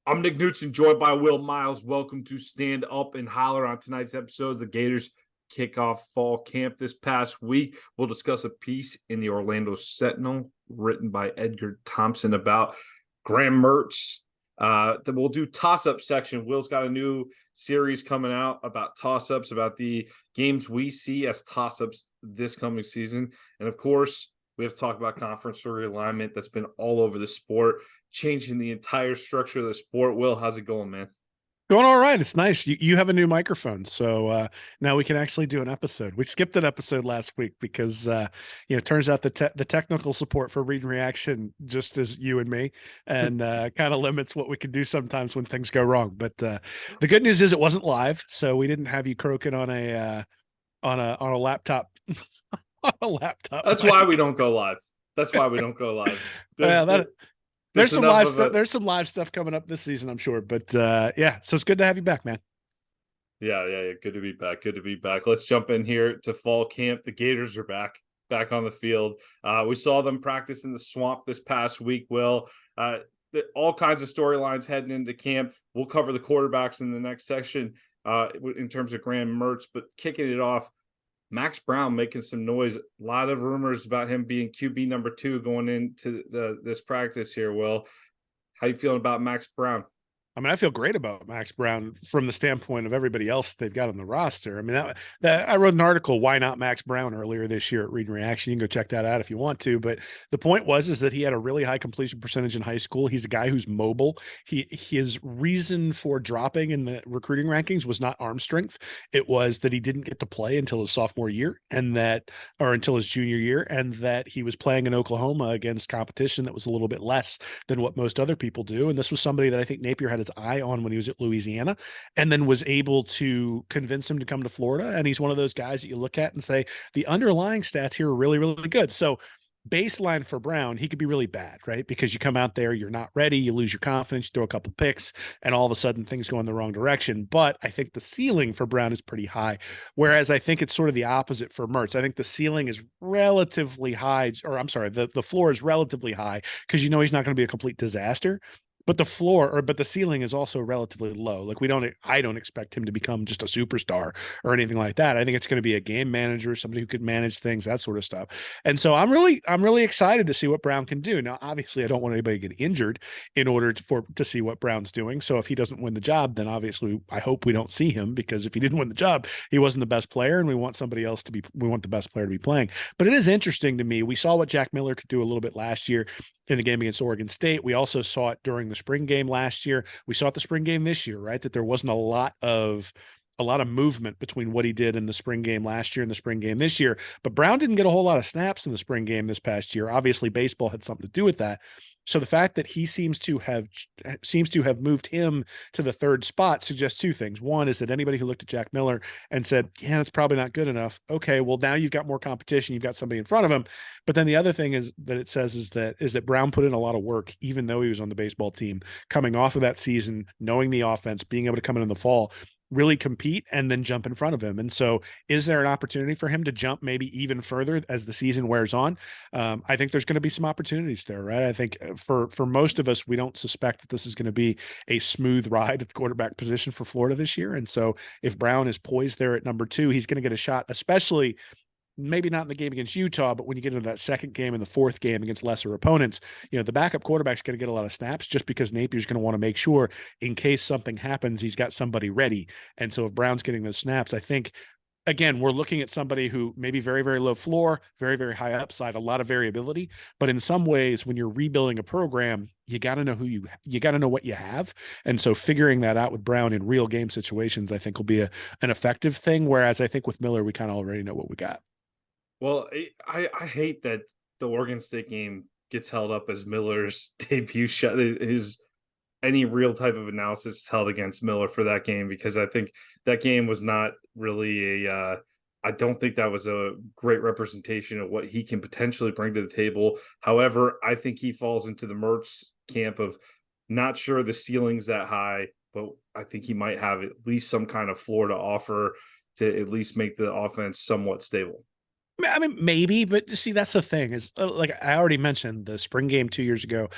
I'm Nick Knudsen, joined by Will Miles. Welcome to Stand Up and Holler. On tonight's episode, the Gators kick off fall camp this past week. We'll discuss a piece in the Orlando Sentinel written by Edgar Thompson about Graham Mertz. Then we'll do toss-up section. Will's got a new series coming out about toss-ups, about the games we see as toss-ups this coming season. And of course, we have to talk about conference realignment that's been all over the sport, changing the entire structure of the sport. Will, how's it going, man? Going all right. It's nice. You have a new microphone, so now we can actually do an episode. We skipped an episode last week because it turns out the technical support for Read and Reaction just as you and me, and kind of limits what we can do sometimes when things go wrong. But the good news is it wasn't live, so we didn't have you croaking on a laptop. On a laptop. That's mic. why we don't go live. That's why we don't go live. There's some live stuff. There's some live stuff coming up this season, I'm sure. But so it's good to have you back, man. Yeah. Good to be back. Good to be back. Let's jump in here to fall camp. The Gators are back on the field. We saw them practice in the swamp this past week. Will, all kinds of storylines heading into camp. We'll cover the quarterbacks in the next section in terms of Graham Mertz, but kicking it off, Max Brown making some noise. A lot of rumors about him being QB number 2 going into this practice here. Will, how you feeling about Max Brown? I mean, I feel great about Max Brown from the standpoint of everybody else they've got on the roster. I mean, that I wrote an article, "Why Not Max Brown," earlier this year at Read and Reaction. You can go check that out if you want to. But the point is that he had a really high completion percentage in high school. He's a guy who's mobile. His reason for dropping in the recruiting rankings was not arm strength. It was that he didn't get to play until his sophomore year or until his junior year, and that he was playing in Oklahoma against competition that was a little bit less than what most other people do. And this was somebody that I think Napier had his eye on when he was at Louisiana, and then was able to convince him to come to Florida. And he's one of those guys that you look at and say the underlying stats here are really, really good. So baseline for Brown, he could be really bad, right? Because you come out there, you're not ready, you lose your confidence, you throw a couple picks, and all of a sudden things go in the wrong direction. But I think the ceiling for Brown is pretty high. Whereas I think it's sort of the opposite for Mertz. I think the ceiling is relatively high, or I'm sorry, the floor is relatively high because he's not going to be a complete disaster. But the ceiling is also relatively low. Like I don't expect him to become just a superstar or anything like that. I think it's going to be a game manager, somebody who could manage things, that sort of stuff. And so I'm really excited to see what Brown can do. Now, obviously, I don't want anybody to get injured in order to see what Brown's doing. So if he doesn't win the job, then obviously I hope we don't see him, because if he didn't win the job, he wasn't the best player, and we want the best player to be playing. But it is interesting to me. We saw what Jack Miller could do a little bit last year in the game against Oregon State. We also saw it during the spring game last year. We saw it the spring game this year, right? That there wasn't a lot of movement between what he did in the spring game last year and the spring game this year. But Brown didn't get a whole lot of snaps in the spring game this past year. Obviously, baseball had something to do with that. So the fact that he seems to have moved him to the third spot suggests two things. One is that anybody who looked at Jack Miller and said, "Yeah, that's probably not good enough." Okay, well, now you've got more competition. You've got somebody in front of him. But then the other thing is that Brown put in a lot of work, even though he was on the baseball team, coming off of that season, knowing the offense, being able to come in the fall, really compete, and then jump in front of him. And so is there an opportunity for him to jump maybe even further as the season wears on? I think there's going to be some opportunities there, right? I think for most of us, we don't suspect that this is going to be a smooth ride at the quarterback position for Florida this year. And so if Brown is poised there at number 2, he's going to get a shot, especially maybe not in the game against Utah, but when you get into that second game and the fourth game against lesser opponents, the backup quarterback's going to get a lot of snaps, just because Napier's going to want to make sure in case something happens, he's got somebody ready. And so if Brown's getting those snaps, I think, again, we're looking at somebody who maybe very, very low floor, very, very high upside, a lot of variability. But in some ways, when you're rebuilding a program, you got to know you got to know what you have. And so figuring that out with Brown in real game situations, I think will be an effective thing. Whereas I think with Miller, we kind of already know what we got. Well, I hate that the Oregon State game gets held up as Miller's debut shot. Any real type of analysis is held against Miller for that game, because I think that game was not really I don't think that was a great representation of what he can potentially bring to the table. However, I think he falls into the Mertz camp of not sure the ceiling's that high, but I think he might have at least some kind of floor to offer to at least make the offense somewhat stable. I mean, maybe, but see, that's the thing is like I already mentioned the spring game 2 years ago,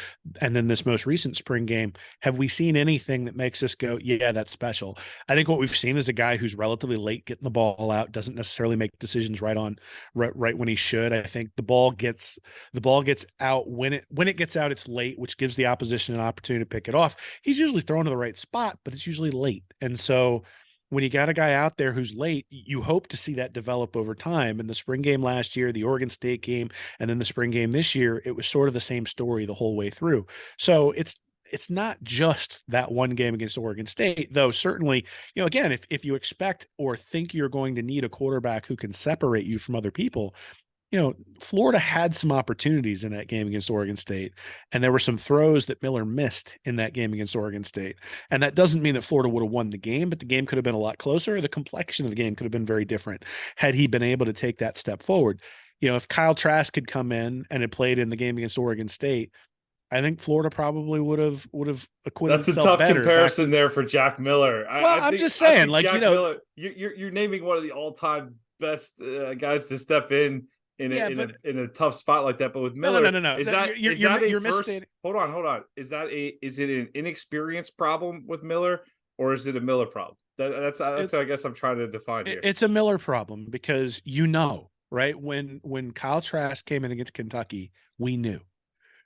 and then this most recent spring game. Have we seen anything that makes us go, yeah, that's special? I think what we've seen is a guy who's relatively late getting the ball out, doesn't necessarily make decisions right when he should. I think the ball gets out when it gets out, it's late, which gives the opposition an opportunity to pick it off. He's usually thrown to the right spot, but it's usually late, and so when you got a guy out there who's late, you hope to see that develop over time. In the spring game last year, the Oregon State game, and then the spring game this year, it was sort of the same story the whole way through. So it's not just that one game against Oregon State, though certainly, again, if you expect or think you're going to need a quarterback who can separate you from other people, Florida had some opportunities in that game against Oregon State, and there were some throws that Miller missed in that game against Oregon State. And that doesn't mean that Florida would have won the game, but the game could have been a lot closer. The complexion of the game could have been very different had he been able to take that step forward. If Kyle Trask had come in and had played in the game against Oregon State, I think Florida probably would have acquitted That's a itself tough better. comparison there for Jack Miller. Well, I'm just saying, like, Jack Miller, you're naming one of the all-time best guys to step in a tough spot like that. But with Miller, no. You're misstating. Hold on. Is it an inexperienced problem with Miller, or is it a Miller problem? That's I guess I'm trying to define here. It's a Miller problem because right, when Kyle Trask came in against Kentucky, we knew.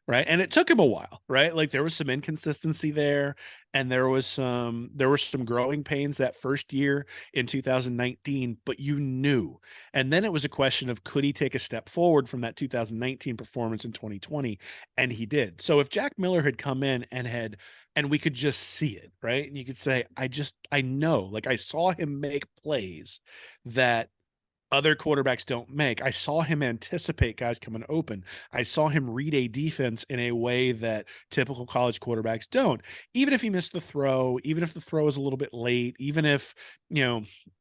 Right. And it took him a while, right? Like there was some inconsistency there, and there were some growing pains that first year in 2019, but you knew. And then it was a question of could he take a step forward from that 2019 performance in 2020? And he did. So if Jack Miller had come in and we could just see it, right? And you could say, I know, like I saw him make plays that other quarterbacks don't make. I saw him anticipate guys coming open. I saw him read a defense in a way that typical college quarterbacks don't. Even if he missed the throw, even if the throw was a little bit late, even if,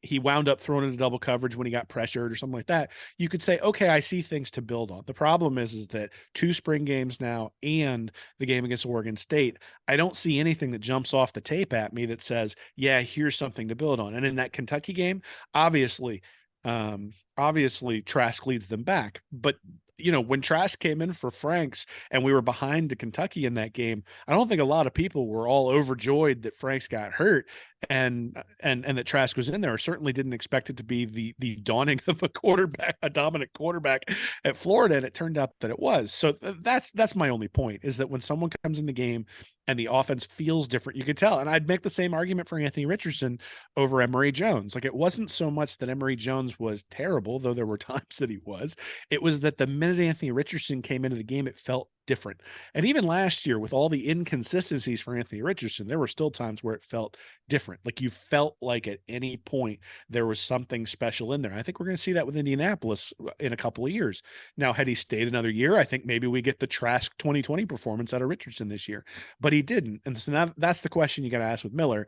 he wound up throwing into double coverage when he got pressured or something like that, you could say, okay, I see things to build on. The problem is that 2 spring games now and the game against Oregon State, I don't see anything that jumps off the tape at me that says, yeah, here's something to build on. And in that Kentucky game, obviously Trask leads them back, but when Trask came in for Franks and we were behind to Kentucky in that game, I don't think a lot of people were all overjoyed that Franks got hurt and that Trask was in there. Certainly didn't expect it to be the dawning of a dominant quarterback at Florida, and it turned out that it was. So that's my only point, is that when someone comes in the game and the offense feels different, you could tell. And I'd make the same argument for Anthony Richardson over Emory Jones. Like, it wasn't so much that Emory Jones was terrible, though there were times that he was. It was that the minute Anthony Richardson came into the game, it felt different. And even last year, with all the inconsistencies for Anthony Richardson, there were still times where it felt different. Like you felt like at any point there was something special in there. I think we're going to see that with Indianapolis in a couple of years. Now, had he stayed another year, I think maybe we get the Trask 2020 performance out of Richardson this year, but he didn't. And so now that's the question you got to ask with Miller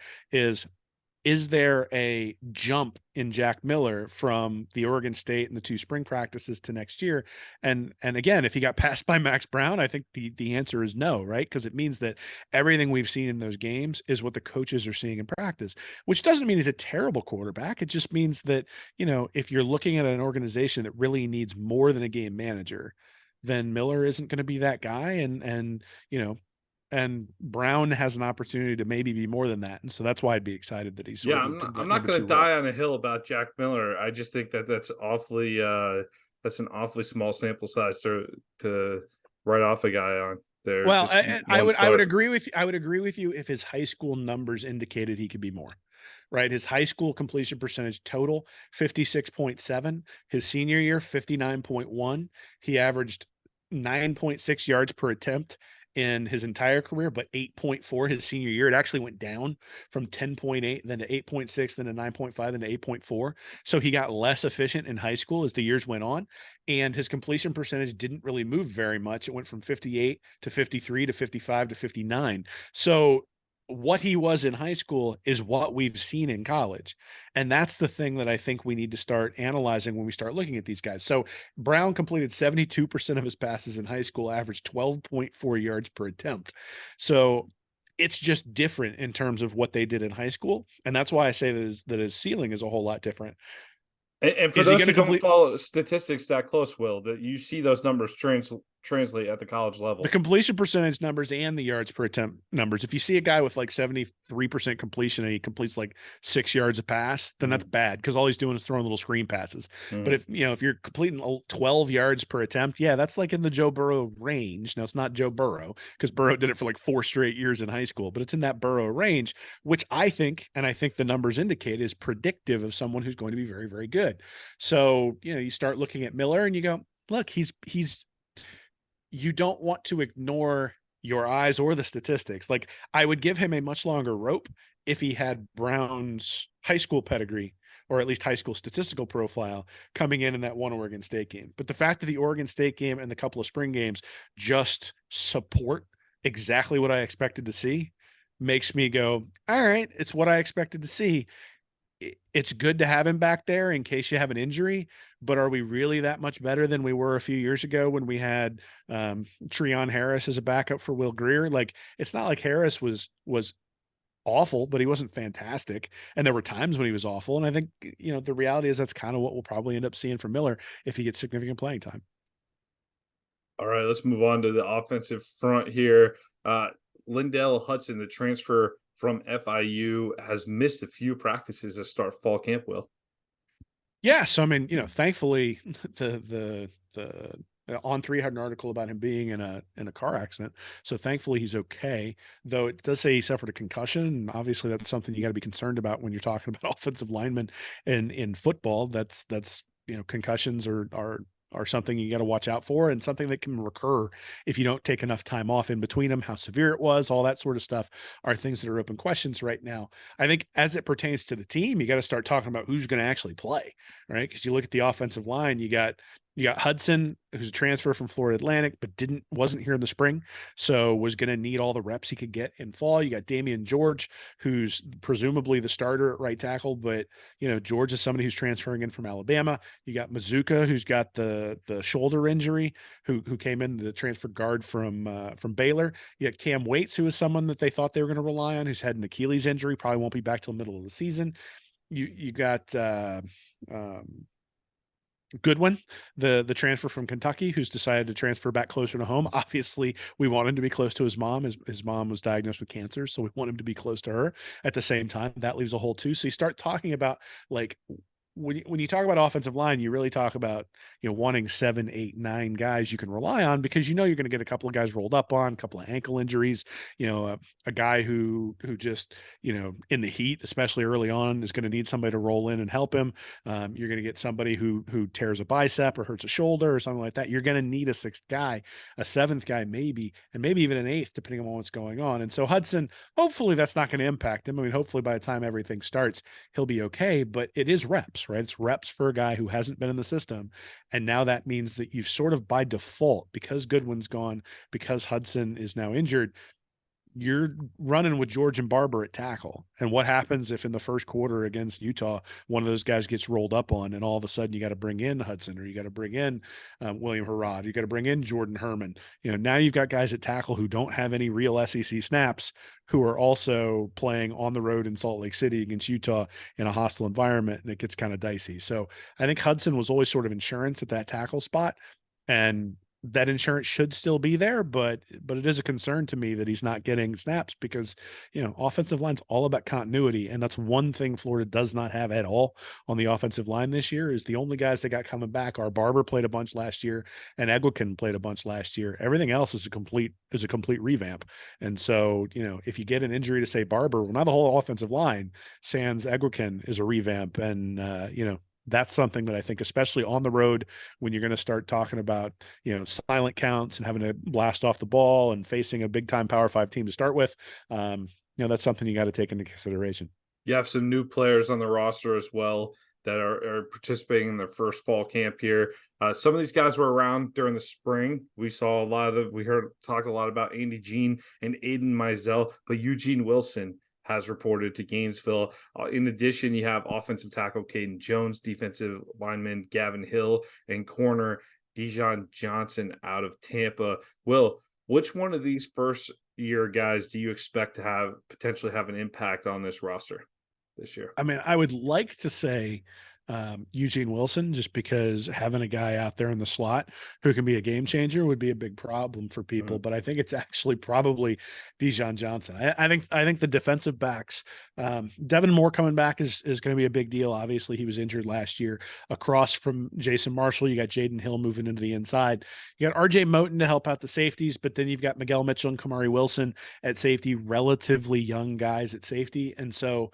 is there a jump in Jack Miller from the Oregon State and the 2 spring practices to next year? And again, if he got passed by Max Brown, I think the answer is no, right? Because it means that everything we've seen in those games is what the coaches are seeing in practice, which doesn't mean he's a terrible quarterback. It just means that, if you're looking at an organization that really needs more than a game manager, then Miller isn't going to be that guy. And Brown has an opportunity to maybe be more than that. And so that's why I'd be excited that he's I'm not going to die on a hill about Jack Miller. I just think that's an awfully small sample size to write off a guy on there. Well, I would agree with you if his high school numbers indicated he could be more. Right. His high school completion percentage total 56.7, his senior year 59.1. He averaged 9.6 yards per attempt in his entire career, but 8.4 his senior year. It actually went down from 10.8, then to 8.6, then to 9.5, then to 8.4. So he got less efficient in high school as the years went on, and his completion percentage didn't really move very much. It went from 58 to 53 to 55 to 59. So what he was in high school is what we've seen in college. And that's the thing that I think we need to start analyzing when we start looking at these guys. So Brown completed 72% of his passes in high school, averaged 12.4 yards per attempt. So it's just different in terms of what they did in high school. And that's why I say that his ceiling is a whole lot different. And for Is he those going to who don't complete? follow statistics that close, Will, that you see those numbers translate at the college The level. completion percentage numbers and the yards per attempt numbers. If you see a guy with like 73% completion and he completes like 6 yards a pass, then that's bad because all he's doing is throwing little screen passes. But Mm-hmm. if you're completing 12 yards per attempt, yeah, that's like in the Joe Burrow range. Now it's not Joe Burrow because Burrow did it for like 4 straight years in high school, but it's in that Burrow range, which I think, and I think the numbers indicate is predictive of someone who's going to be very, very good. So, you start looking at Miller and you go, look, he's you don't want to ignore your eyes or the statistics. Like I would give him a much longer rope if he had Brown's high school pedigree or at least high school statistical profile coming in that one Oregon State game. But the fact that the Oregon State game and the couple of spring games just support exactly what I expected to see makes me go, all right, it's what I expected to see. It's good to have him back there in case you have an injury, but are we really that much better than we were a few years ago when we had Treon Harris as a backup for Will Grier? Like it's not like Harris was awful, but he wasn't fantastic. And there were times when he was awful. And I think, the reality is that's kind of what we'll probably end up seeing from Miller if he gets significant playing time. All right, let's move on to the offensive front here. Lindell Hudson, the transfer from FIU, has missed a few practices to start fall camp. Will. Yeah. So, I mean, thankfully the On3 had an article about him being in a car accident. So thankfully he's okay, though it does say he suffered a concussion. And obviously that's something you got to be concerned about when you're talking about offensive linemen in football. That's concussions are something you got to watch out for and something that can recur if you don't take enough time off in between them. How severe it was, all that sort of stuff are things that are open questions right now. I think as it pertains to the team, you got to start talking about who's going to actually play, right? Because you look at the offensive line, you got Hudson, who's a transfer from Florida Atlantic, but wasn't here in the spring, so was going to need all the reps he could get in fall. You got Damian George, who's presumably the starter at right tackle, but George is somebody who's transferring in from Alabama. You got Mazuka, who's got the shoulder injury, who came in the transfer guard from Baylor. You got Cam Waits, who is someone that they thought they were going to rely on, who's had an Achilles injury, probably won't be back till the middle of the season. You got Goodwin, the transfer from Kentucky, who's decided to transfer back closer to home. Obviously, we want him to be close to his mom. His mom was diagnosed with cancer, so we want him to be close to her. At the same time, that leaves a hole too. So you start talking about like when you talk about offensive line, you really talk about wanting 7, 8, 9 guys you can rely on because you're going to get a couple of guys rolled up on, a couple of ankle injuries. A guy who just in the heat, especially early on, is going to need somebody to roll in and help him. You're going to get somebody who tears a bicep or hurts a shoulder or something like that. You're going to need a 6th guy, a 7th guy maybe, and maybe even an 8th depending on what's going on. And so Hudson, hopefully that's not going to impact him. I mean, hopefully by the time everything starts, he'll be okay. But it is reps, right? It's reps for a guy who hasn't been in the system. And now that means that you've sort of by default, because Goodwin's gone, because Hudson is now injured, you're running with George and Barber at tackle. And what happens if in the first quarter against Utah, one of those guys gets rolled up on and all of a sudden you got to bring in Hudson or you got to bring in William Harrod, you got to bring in Jordan Herman. Now you've got guys at tackle who don't have any real SEC snaps who are also playing on the road in Salt Lake City against Utah in a hostile environment. And it gets kind of dicey. So I think Hudson was always sort of insurance at that tackle spot. And that insurance should still be there, but it is a concern to me that he's not getting snaps because, offensive line's all about continuity. And that's one thing Florida does not have at all on the offensive line this year is the only guys that got coming back are Barber played a bunch last year and Edwin played a bunch last year. Everything else is a complete revamp. And so, if you get an injury to say Barber, well, now the whole offensive line sans Edwin is a revamp. And, that's something that I think, especially on the road, when you're going to start talking about, silent counts and having to blast off the ball and facing a big time Power 5 team to start with, that's something you got to take into consideration. You have some new players on the roster as well that are participating in their first fall camp here. Some of these guys were around during the spring. We talked a lot about Andy Jean and Aiden Mizell, but Eugene Wilson has reported to Gainesville. In addition, you have offensive tackle Caden Jones, defensive lineman Gavin Hill, and corner Dijon Johnson out of Tampa. Will, which one of these first year guys do you expect to potentially have an impact on this roster this year? I mean, I would like to say Eugene Wilson, just because having a guy out there in the slot who can be a game changer would be a big problem for people. But I think it's actually probably Dijon Johnson. I think the defensive backs, Devin Moore coming back is going to be a big deal. Obviously, he was injured last year. Across from Jason Marshall, you got Jaden Hill moving into the inside. You got RJ Moten to help out the safeties, but then you've got Miguel Mitchell and Kamari Wilson at safety, relatively young guys at safety. And so,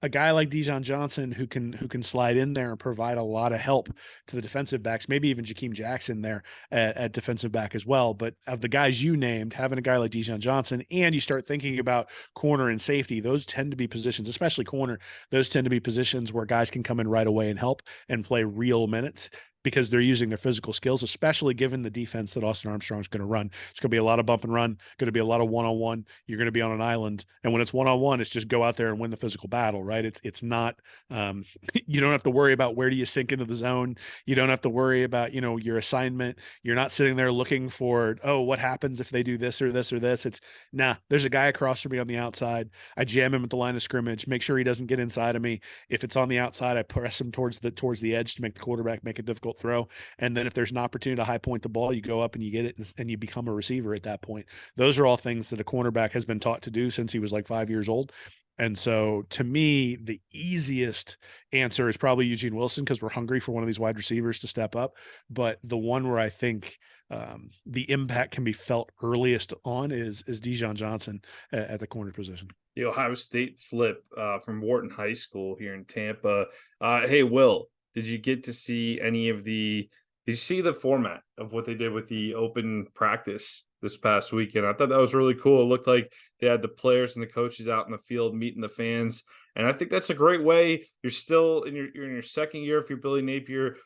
a guy like Dijon Johnson who can slide in there and provide a lot of help to the defensive backs, maybe even Jakeem Jackson there at defensive back as well. But of the guys you named, having a guy like Dijon Johnson, and you start thinking about corner and safety, those tend to be positions, especially corner, those tend to be positions where guys can come in right away and help and play real minutes, because they're using their physical skills, especially given the defense that Austin Armstrong's going to run. It's going to be a lot of bump and run, going to be a lot of one-on-one. You're going to be on an island. And when it's one-on-one, it's just go out there and win the physical battle, right? It's not, you don't have to worry about where do you sink into the zone. You don't have to worry about, your assignment. You're not sitting there looking for, oh, what happens if they do this or this or this? It's, nah, there's a guy across from me on the outside. I jam him at the line of scrimmage, make sure he doesn't get inside of me. If it's on the outside, I press him towards the edge to make the quarterback make it difficult throw. And then if there's an opportunity to high point the ball, you go up and you get it and you become a receiver at that point. Those are all things that a cornerback has been taught to do since he was like 5 years old. And so to me, the easiest answer is probably Eugene Wilson, because we're hungry for one of these wide receivers to step up. But the one where I think the impact can be felt earliest on is Dijon Johnson at the corner position. The Ohio State flip from Wharton High School here in Tampa. Hey, Will, did you get to see did you see the format of what they did with the open practice this past weekend? I thought that was really cool. It looked like they had the players and the coaches out in the field meeting the fans. And I think that's a great way. You're still you're in your second year if you're Billy Napier.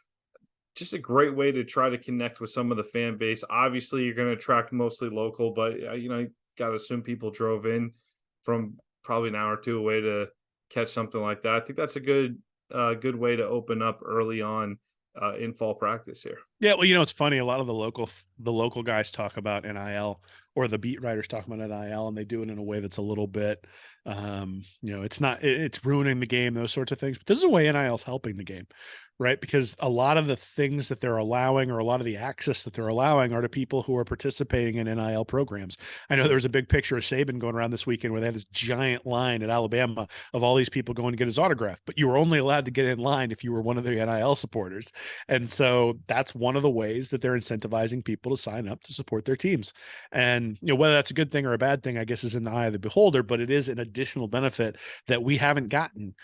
Just a great way to try to connect with some of the fan base. Obviously, you're going to attract mostly local, but you got to assume people drove in from probably an hour or two away to catch something like that. I think that's a good way to open up early on in fall practice here. Yeah, well, it's funny. A lot of the local guys talk about NIL, or the beat writers talk about NIL, and they do it in a way that's a little bit, it's ruining the game, those sorts of things. But this is a way NIL is helping the game, right? Because a lot of the things that they're allowing, or a lot of the access that they're allowing, are to people who are participating in NIL programs. I know there was a big picture of Saban going around this weekend where they had this giant line at Alabama of all these people going to get his autograph, but you were only allowed to get in line if you were one of their NIL supporters. And so that's one of the ways that they're incentivizing people to sign up to support their teams. And whether that's a good thing or a bad thing, I guess, is in the eye of the beholder, but it is an additional benefit that we haven't gotten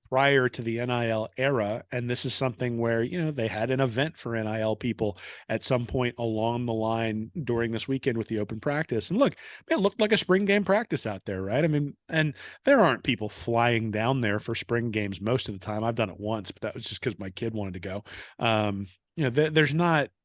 prior to the NIL era. And this is something where, they had an event for NIL people at some point along the line during this weekend with the open practice. And look, it looked like a spring game practice out there, right? I mean, and there aren't people flying down there for spring games most of the time. I've done it once, but that was just because my kid wanted to go.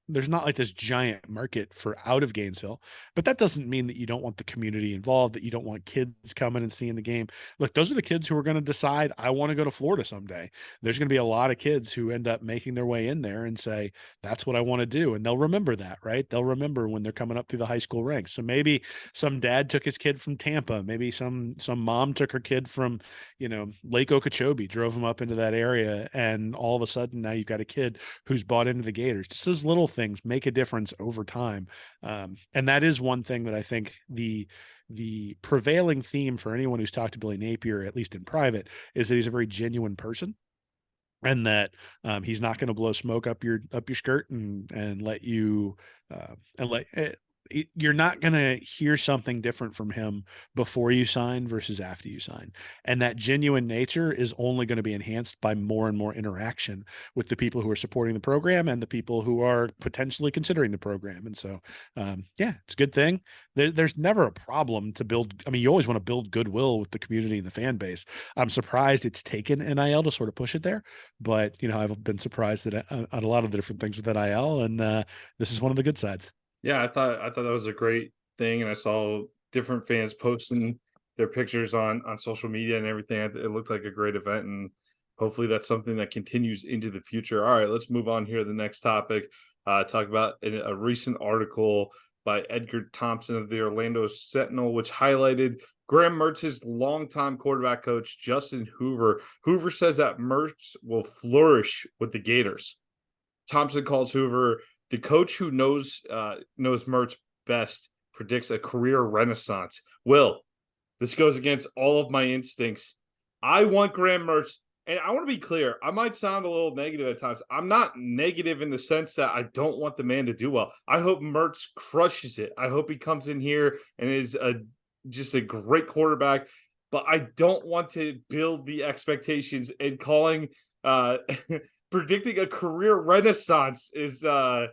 There's not like this giant market for out of Gainesville, but that doesn't mean that you don't want the community involved, that you don't want kids coming and seeing the game. Look, those are the kids who are going to decide, I want to go to Florida someday. There's going to be a lot of kids who end up making their way in there and say, that's what I want to do. And they'll remember that, right? They'll remember when they're coming up through the high school ranks. So maybe some dad took his kid from Tampa. Maybe some mom took her kid from, Lake Okeechobee, drove him up into that area. And all of a sudden now you've got a kid who's bought into the Gators. Just those little things make a difference over time. And that is one thing that I think the prevailing theme for anyone who's talked to Billy Napier, at least in private, is that he's a very genuine person, and that he's not going to blow smoke up your skirt and let you you're not going to hear something different from him before you sign versus after you sign. And that genuine nature is only going to be enhanced by more and more interaction with the people who are supporting the program and the people who are potentially considering the program. And so, it's a good thing. There's never a problem to build. I mean, you always want to build goodwill with the community and the fan base. I'm surprised it's taken NIL to sort of push it there, but I've been surprised at a lot of the different things with NIL, and this is one of the good sides. Yeah, I thought that was a great thing, and I saw different fans posting their pictures on social media and everything. It looked like a great event, and hopefully that's something that continues into the future. All right, let's move on here to the next topic. Talk about a recent article by Edgar Thompson of the Orlando Sentinel, which highlighted Graham Mertz's longtime quarterback coach, Justin Hoover. Hoover says that Mertz will flourish with the Gators. Thompson calls Hoover the coach who knows Mertz best, predicts a career renaissance. Will, this goes against all of my instincts. I want Graham Mertz, and I want to be clear. I might sound a little negative at times. I'm not negative in the sense that I don't want the man to do well. I hope Mertz crushes it. I hope he comes in here and is just a great quarterback. But I don't want to build the expectations, and calling predicting a career renaissance is a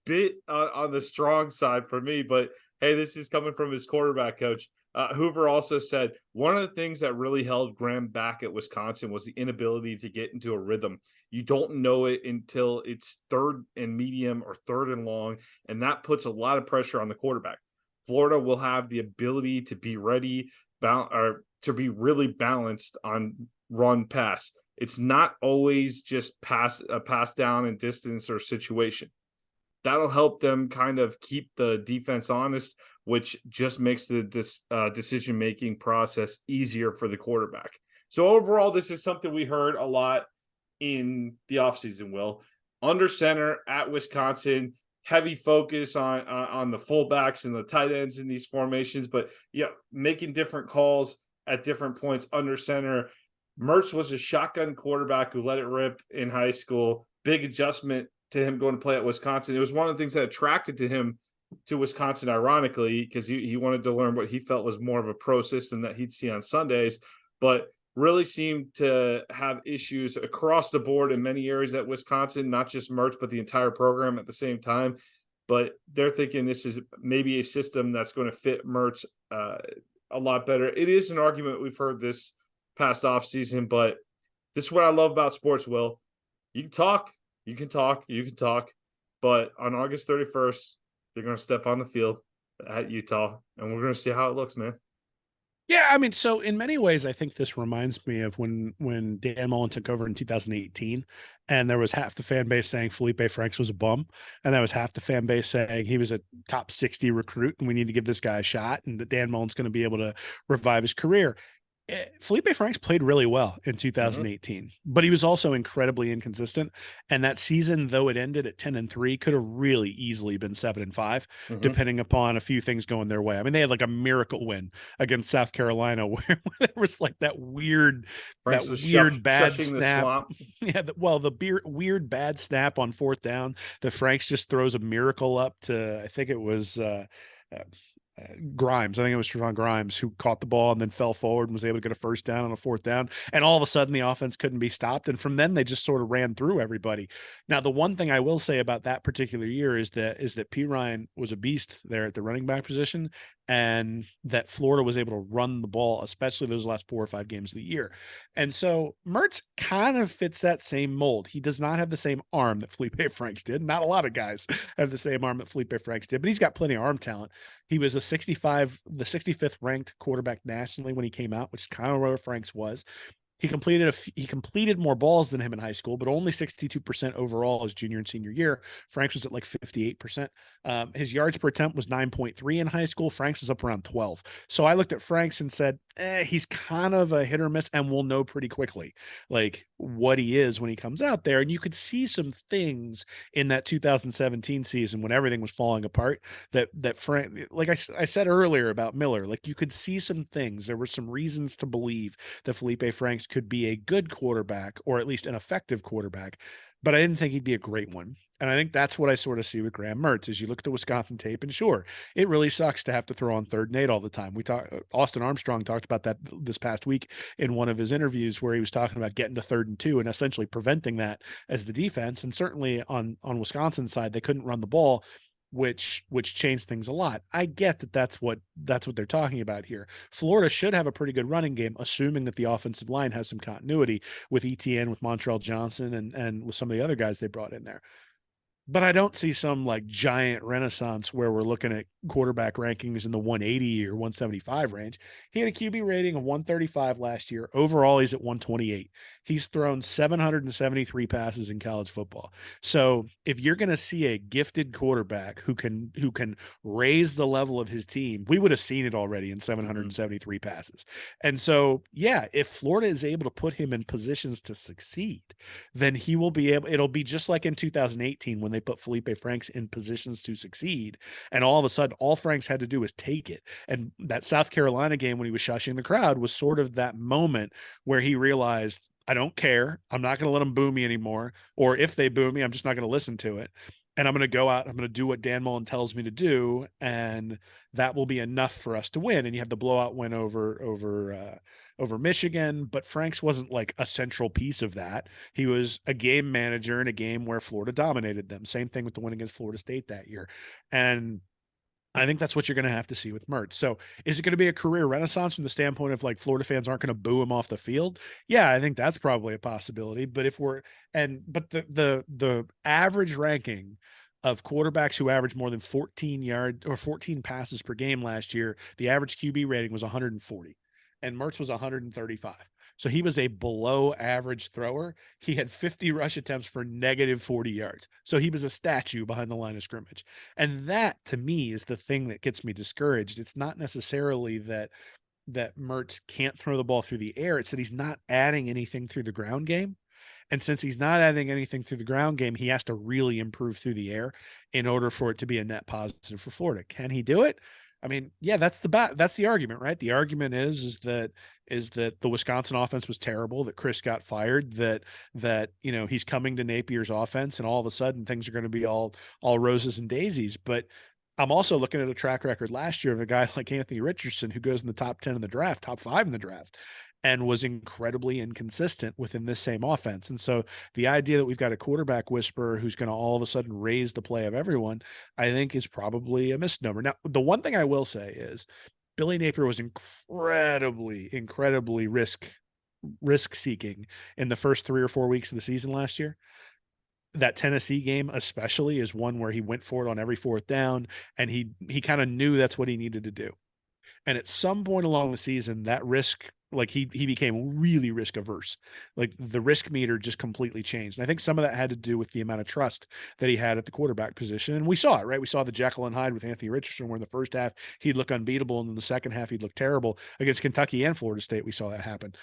bit on the strong side for me. But hey, this is coming from his quarterback coach. Hoover also said one of the things that really held Graham back at Wisconsin was the inability to get into a rhythm. You don't know it until it's third and medium or third and long, and that puts a lot of pressure on the quarterback. Florida will have the ability to be ready, or to be really balanced on run pass. It's not always just a pass down and distance or situation. That'll help them kind of keep the defense honest, which just makes the decision-making process easier for the quarterback. So overall, this is something we heard a lot in the offseason, Will. Under center at Wisconsin, heavy focus on the fullbacks and the tight ends in these formations, but making different calls at different points under center. Mertz was a shotgun quarterback who let it rip in high school. Big adjustment to him going to play at Wisconsin. It was one of the things that attracted him to Wisconsin, ironically, because he wanted to learn what he felt was more of a pro system that he'd see on Sundays, but really seemed to have issues across the board in many areas at Wisconsin, not just Mertz, but the entire program at the same time. But they're thinking this is maybe a system that's going to fit Mertz a lot better. It is an argument we've heard this past offseason, but this is what I love about sports, Will. You can talk, but on August 31st, they're going to step on the field at Utah, and we're going to see how it looks, man. Yeah, I mean, so in many ways, I think this reminds me of when Dan Mullen took over in 2018, and there was half the fan base saying Felipe Franks was a bum, and there was half the fan base saying he was a top 60 recruit, and we need to give this guy a shot, and that Dan Mullen's going to be able to revive his career. Felipe Franks played really well in 2018, but he was also incredibly inconsistent. And that season, though it ended at 10-3, could have really easily been 7-5, depending upon a few things going their way. I mean, they had like a miracle win against South Carolina where there was like that weird bad snap. Weird bad snap on fourth down that Franks just throws a miracle up to, I think it was Grimes. I think it was Trevon Grimes who caught the ball and then fell forward and was able to get a first down on a fourth down. And all of a sudden the offense couldn't be stopped. And from then they just sort of ran through everybody. Now, the one thing I will say about that particular year is that P. Ryan was a beast there at the running back position, and that Florida was able to run the ball, especially those last 4 or 5 games of the year. And so Mertz kind of fits that same mold. He does not have the same arm that Felipe Franks did. Not a lot of guys have the same arm that Felipe Franks did, but he's got plenty of arm talent. He was the 65th ranked quarterback nationally when he came out, which is kind of where Franks was. He completed more balls than him in high school, but only 62% overall his junior and senior year. Franks was at like 58%. His yards per attempt was 9.3 in high school. Franks was up around 12. So I looked at Franks and said, he's kind of a hit or miss, and we'll know pretty quickly like what he is when he comes out there. And you could see some things in that 2017 season when everything was falling apart that Frank, like I said earlier about Miller, like you could see some things. There were some reasons to believe that Felipe Franks could be a good quarterback, or at least an effective quarterback, but I didn't think he'd be a great one. And I think that's what I sort of see with Graham Mertz. As you look at the Wisconsin tape, and sure, it really sucks to have to throw on 3rd and 8 all the time. Austin Armstrong talked about that this past week in one of his interviews, where he was talking about getting to 3rd and 2 and essentially preventing that as the defense. And certainly on Wisconsin's side, they couldn't run the ball, which changed things a lot. I get that that's what they're talking about here. Florida should have a pretty good running game, assuming that the offensive line has some continuity with ETN, with Montrell Johnson, and with some of the other guys they brought in there. But I don't see some like giant renaissance where we're looking at quarterback rankings in the 180 or 175 range. He had a QB rating of 135 last year. Overall, he's at 128. He's thrown 773 passes in college football. So if you're going to see a gifted quarterback who can raise the level of his team, we would have seen it already in 773 passes. And so, yeah, if Florida is able to put him in positions to succeed, then he will be able, it'll be just like in 2018 when they put Felipe Franks in positions to succeed. And all of a sudden, all Franks had to do was take it. And that South Carolina game when he was shushing the crowd was sort of that moment where he realized, I don't care. I'm not going to let them boo me anymore. Or if they boo me, I'm just not going to listen to it. And I'm going to go out. I'm going to do what Dan Mullen tells me to do, and that will be enough for us to win. And you have the blowout win over Michigan, but Franks wasn't like a central piece of that. He was a game manager in a game where Florida dominated them. Same thing with the win against Florida State that year, and I think that's what you're going to have to see with Mertz. So is it going to be a career renaissance from the standpoint of like Florida fans aren't going to boo him off the field? Yeah, I think that's probably a possibility. But the average ranking of quarterbacks who averaged more than 14 yards or 14 passes per game last year, the average QB rating was 140 and Mertz was 135. So he was a below average thrower. He had 50 rush attempts for negative 40 yards. So he was a statue behind the line of scrimmage. And that to me is the thing that gets me discouraged. It's not necessarily that Mertz can't throw the ball through the air. It's that he's not adding anything through the ground game. And since he's not adding anything through the ground game, he has to really improve through the air in order for it to be a net positive for Florida. Can he do it? I mean, yeah, that's the argument, right? The argument is that the Wisconsin offense was terrible, that Chris got fired, that he's coming to Napier's offense, and all of a sudden things are going to be all roses and daisies. But I'm also looking at a track record last year of a guy like Anthony Richardson who goes in the top 10 in the draft, top 5 in the draft, and was incredibly inconsistent within this same offense. And so the idea that we've got a quarterback whisperer who's going to all of a sudden raise the play of everyone, I think is probably a misnomer. Now, the one thing I will say is Billy Napier was incredibly risk seeking in the first 3 or 4 weeks of the season last year. That Tennessee game especially is one where he went for it on every fourth down, and he kind of knew that's what he needed to do. And at some point along the season, that risk, like he became really risk averse. Like the risk meter just completely changed. And I think some of that had to do with the amount of trust that he had at the quarterback position. And we saw it, right? We saw the Jekyll and Hyde with Anthony Richardson, where in the first half he'd look unbeatable, and in the second half he'd look terrible. Against Kentucky and Florida State, we saw that happen.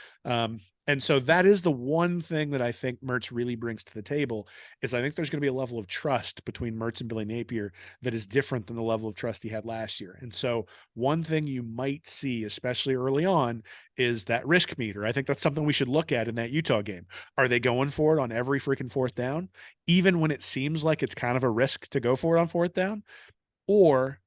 And so that is the one thing that I think Mertz really brings to the table is I think there's going to be a level of trust between Mertz and Billy Napier that is different than the level of trust he had last year. And so one thing you might see, especially early on, is that risk meter. I think that's something we should look at in that Utah game. Are they going for it on every freaking fourth down, even when it seems like it's kind of a risk to go for it on fourth down? Or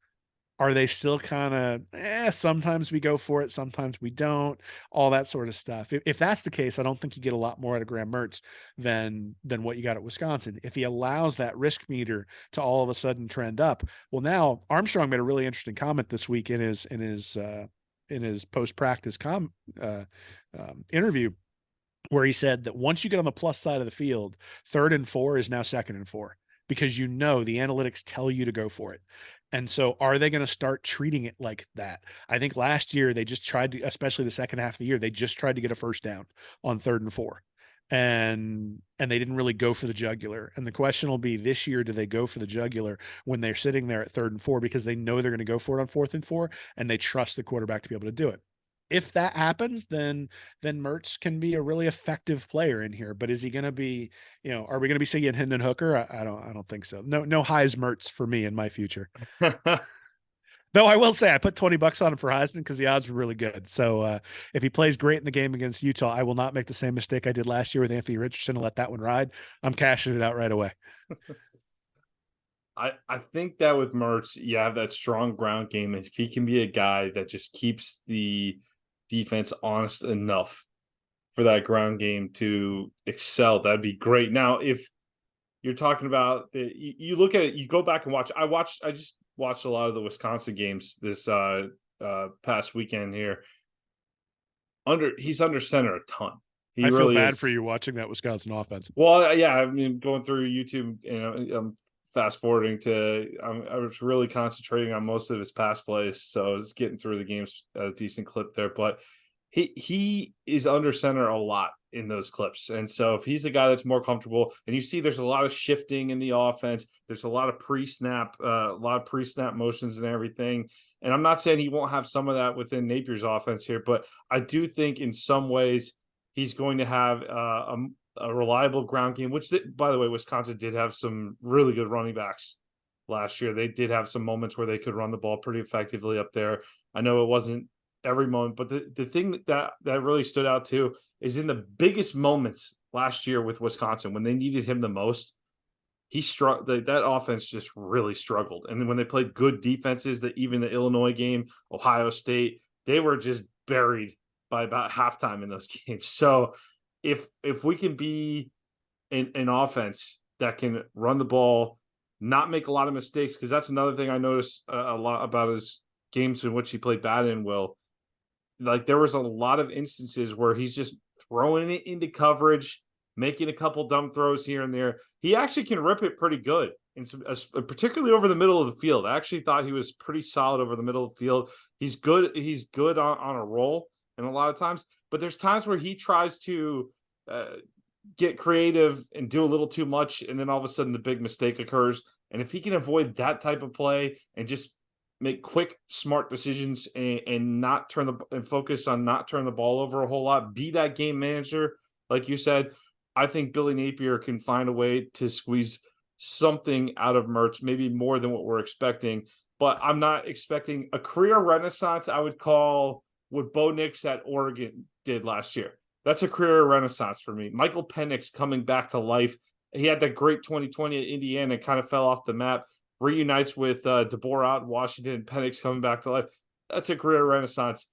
are they still kind of, sometimes we go for it, sometimes we don't, all that sort of stuff. If that's the case, I don't think you get a lot more out of Graham Mertz than what you got at Wisconsin. If he allows that risk meter to all of a sudden trend up, well, now Armstrong made a really interesting comment this week in his post-practice interview, where he said that once you get on the plus side of the field, 3rd and 4 is now 2nd and 4, because the analytics tell you to go for it. And so are they going to start treating it like that? I think last year they just tried to, especially the second half of the year, they just tried to get a first down on 3rd and 4. And they didn't really go for the jugular. And the question will be this year, do they go for the jugular when they're sitting there at 3rd and 4, because they know they're going to go for it on 4th and 4, and they trust the quarterback to be able to do it? If that happens, then Mertz can be a really effective player in here. But is he going to be, are we going to be seeing Hendon Hooker? I don't think so. No Heis Mertz for me in my future. Though I will say I put $20 on him for Heisman because the odds were really good. So if he plays great in the game against Utah, I will not make the same mistake I did last year with Anthony Richardson and let that one ride. I'm cashing it out right away. I think that with Mertz, you have that strong ground game. If he can be a guy that just keeps the defense honest enough for that ground game to excel, that'd be great. Now, if you're talking about you look at it, you go back and watch. I just watched a lot of the Wisconsin games this past weekend here. He's under center a ton. I feel bad for you watching that Wisconsin offense. Well, yeah, I mean, going through YouTube, fast forwarding to, I was really concentrating on most of his pass plays, so I was getting through the games at a decent clip there. But he is under center a lot in those clips, and so if he's a guy that's more comfortable, and you see there's a lot of shifting in the offense, there's a lot of pre-snap motions and everything. And I'm not saying he won't have some of that within Napier's offense here, but I do think in some ways he's going to have a reliable ground game, which, by the way, Wisconsin did have some really good running backs last year. They did have some moments where they could run the ball pretty effectively up there. I know it wasn't every moment, but the thing that really stood out too is in the biggest moments last year with Wisconsin, when they needed him the most, he that offense just really struggled. And then when they played good defenses, that even the Illinois game, Ohio State, they were just buried by about halftime in those games. So if we can be an offense that can run the ball, not make a lot of mistakes, because that's another thing I noticed a lot about his games in which he played bad in, Will. Like, there was a lot of instances where he's just throwing it into coverage, making a couple dumb throws here and there. He actually can rip it pretty good, particularly over the middle of the field. I actually thought he was pretty solid over the middle of the field. He's good. He's good on a roll, and a lot of times, but there's times where he tries to get creative and do a little too much, and then all of a sudden the big mistake occurs. And if he can avoid that type of play and just make quick, smart decisions and not and focus on not turn the ball over a whole lot, be that game manager, like you said, I think Billy Napier can find a way to squeeze something out of Mertz, maybe more than what we're expecting. But I'm not expecting a career renaissance. I would call what Bo Nix at Oregon did last year. That's a career renaissance for me. Michael Penix coming back to life. He had that great 2020 at Indiana and kind of fell off the map. Reunites with DeBoer out in Washington. Penix coming back to life. That's a career renaissance.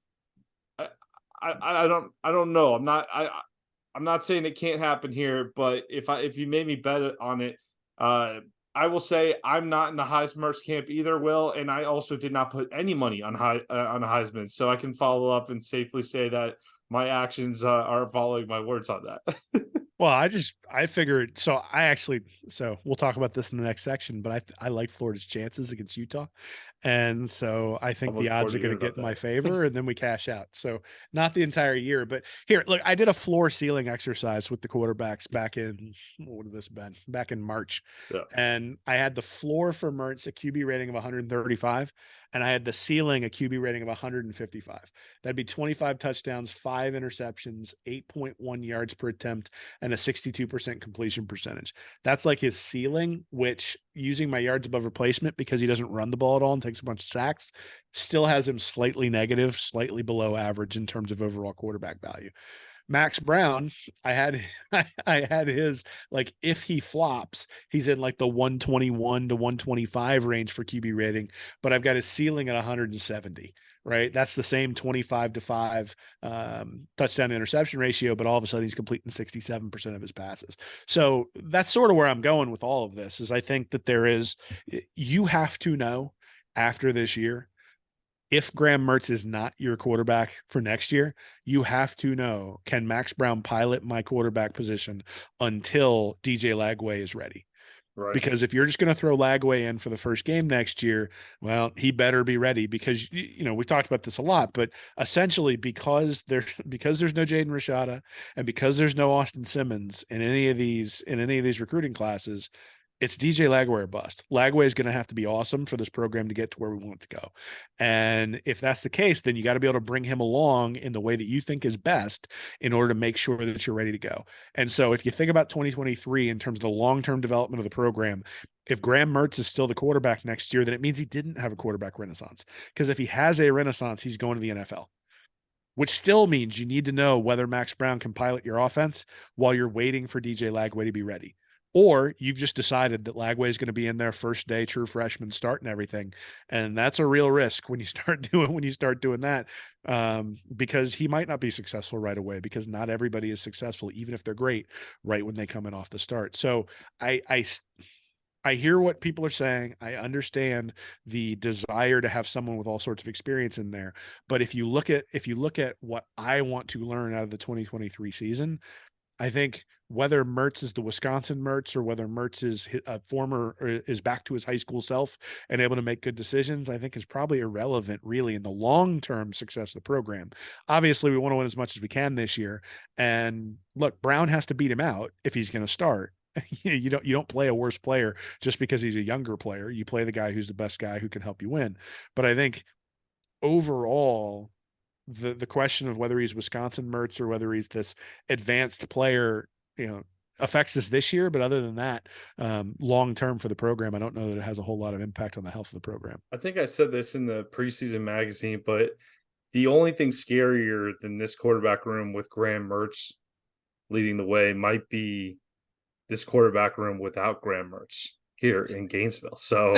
I don't know. I'm not saying it can't happen here, but if you made me bet on it, I will say I'm not in the Heisman camp either, Will, and I also did not put any money on Heisman, so I can follow up and safely say that my actions are following my words on that. Well, I figured, so we'll talk about this in the next section, but I like Florida's chances against Utah. And so I think the odds are going to get in my favor, and then we cash out. So not the entire year, but here, look, I did a floor ceiling exercise with the quarterbacks back in, what would this have been? Back in March. Yeah. And I had the floor for Mertz, a QB rating of 135, and I had the ceiling, a QB rating of 155. That'd be 25 touchdowns, 5 interceptions, 8.1 yards per attempt, and a 62% completion percentage. That's like his ceiling, which, using my yards above replacement, because he doesn't run the ball at all and takes a bunch of sacks, still has him slightly negative, slightly below average in terms of overall quarterback value. Max Brown, I had his, like, if he flops, he's in like the 121 to 125 range for QB rating, but I've got his ceiling at 170. Right. That's the same 25-5 touchdown interception ratio, but all of a sudden he's completing 67% of his passes. So that's sort of where I'm going with all of this, is I think that you have to know after this year, if Graham Mertz is not your quarterback for next year, you have to know, can Max Brown pilot my quarterback position until DJ Lagway is ready? Right. Because if you're just going to throw Lagway in for the first game next year, well, he better be ready, because, we've talked about this a lot, but essentially because there's no Jaden Rashada and because there's no Austin Simmons in any of these recruiting classes, it's DJ Lagway or bust. Lagway is going to have to be awesome for this program to get to where we want it to go. And if that's the case, then you got to be able to bring him along in the way that you think is best in order to make sure that you're ready to go. And so if you think about 2023 in terms of the long-term development of the program, if Graham Mertz is still the quarterback next year, then it means he didn't have a quarterback renaissance. Because if he has a renaissance, he's going to the NFL. Which still means you need to know whether Max Brown can pilot your offense while you're waiting for DJ Lagway to be ready. Or you've just decided that Lagway is going to be in there first day, true freshman start and everything. And that's a real risk when you start doing that, because he might not be successful right away, because not everybody is successful, even if they're great, right when they come in off the start. So I hear what people are saying. I understand the desire to have someone with all sorts of experience in there. But if you look at what I want to learn out of the 2023 season, I think whether Mertz is the Wisconsin Mertz or whether Mertz is a former or is back to his high school self and able to make good decisions, I think is probably irrelevant really in the long-term success of the program. Obviously, we want to win as much as we can this year. And look, Brown has to beat him out if he's going to start. You don't play a worse player just because he's a younger player. You play the guy who's the best guy who can help you win. But I think overall, the question of whether he's Wisconsin Mertz or whether he's this advanced player, affects us this year. But other than that, long term for the program, I don't know that it has a whole lot of impact on the health of the program. I think I said this in the preseason magazine, but the only thing scarier than this quarterback room with Graham Mertz leading the way might be this quarterback room without Graham Mertz here in Gainesville. So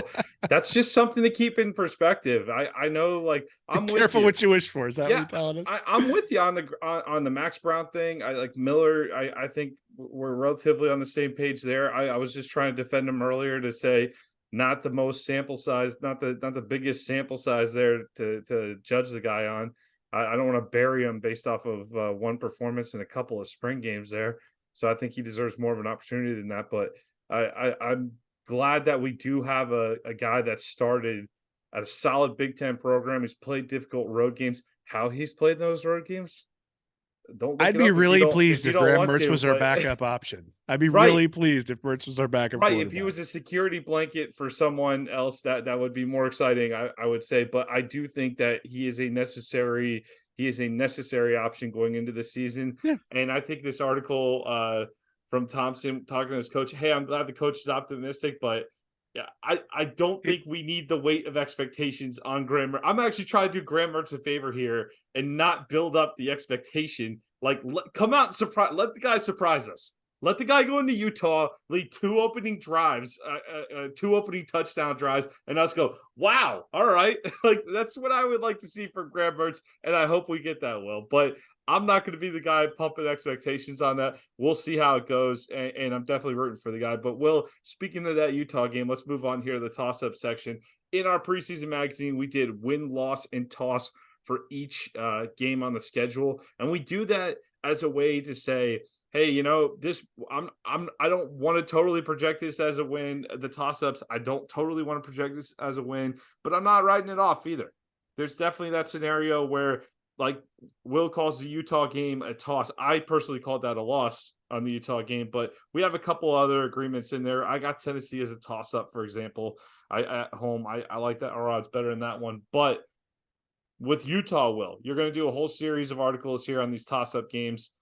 that's just something to keep in perspective. I know, like, I'm careful what you wish for. Is that what you're telling us? I'm with you on the Max Brown thing. I like Miller. I think we're relatively on the same page there. I was just trying to defend him earlier to say not the most sample size, not the biggest sample size there to judge the guy on. I don't want to bury him based off of one performance in a couple of spring games there. So I think he deserves more of an opportunity than that. But I'm glad that we do have a guy that started at a solid Big Ten program. He's played difficult road games. How he's played those road games, I'd be really pleased if Graham Mertz was our backup option. I'd be really pleased if Mertz was our backup. Right, if he was a security blanket for someone else, that would be more exciting, I would say. But I do think that he is a necessary option going into the season. Yeah. And I think this article from Thompson talking to his coach, hey, I'm glad the coach is optimistic, but yeah, I don't think we need the weight of expectations on Graham Mertz. I'm actually trying to do Graham Mertz a favor here and not build up the expectation. Like, come out and surprise, let the guy surprise us. Let the guy go into Utah, lead two opening touchdown drives, and us go, wow, all right. Like, that's what I would like to see from Graham Mertz, and I hope we get that, Will. But I'm not going to be the guy pumping expectations on that. We'll see how it goes, and I'm definitely rooting for the guy. But, Will, speaking of that Utah game, let's move on here to the toss-up section. In our preseason magazine, we did win, loss, and toss for each game on the schedule, and we do that as a way to say, hey, this I don't want to totally project this as a win. The toss-ups, I don't totally want to project this as a win, but I'm not writing it off either. There's definitely that scenario where, like, Will calls the Utah game a toss. I personally called that a loss on the Utah game, but we have a couple other agreements in there. I got Tennessee as a toss-up, for example. At home, I like that. Our odds better in that one. But with Utah, Will, you're going to do a whole series of articles here on these toss-up games.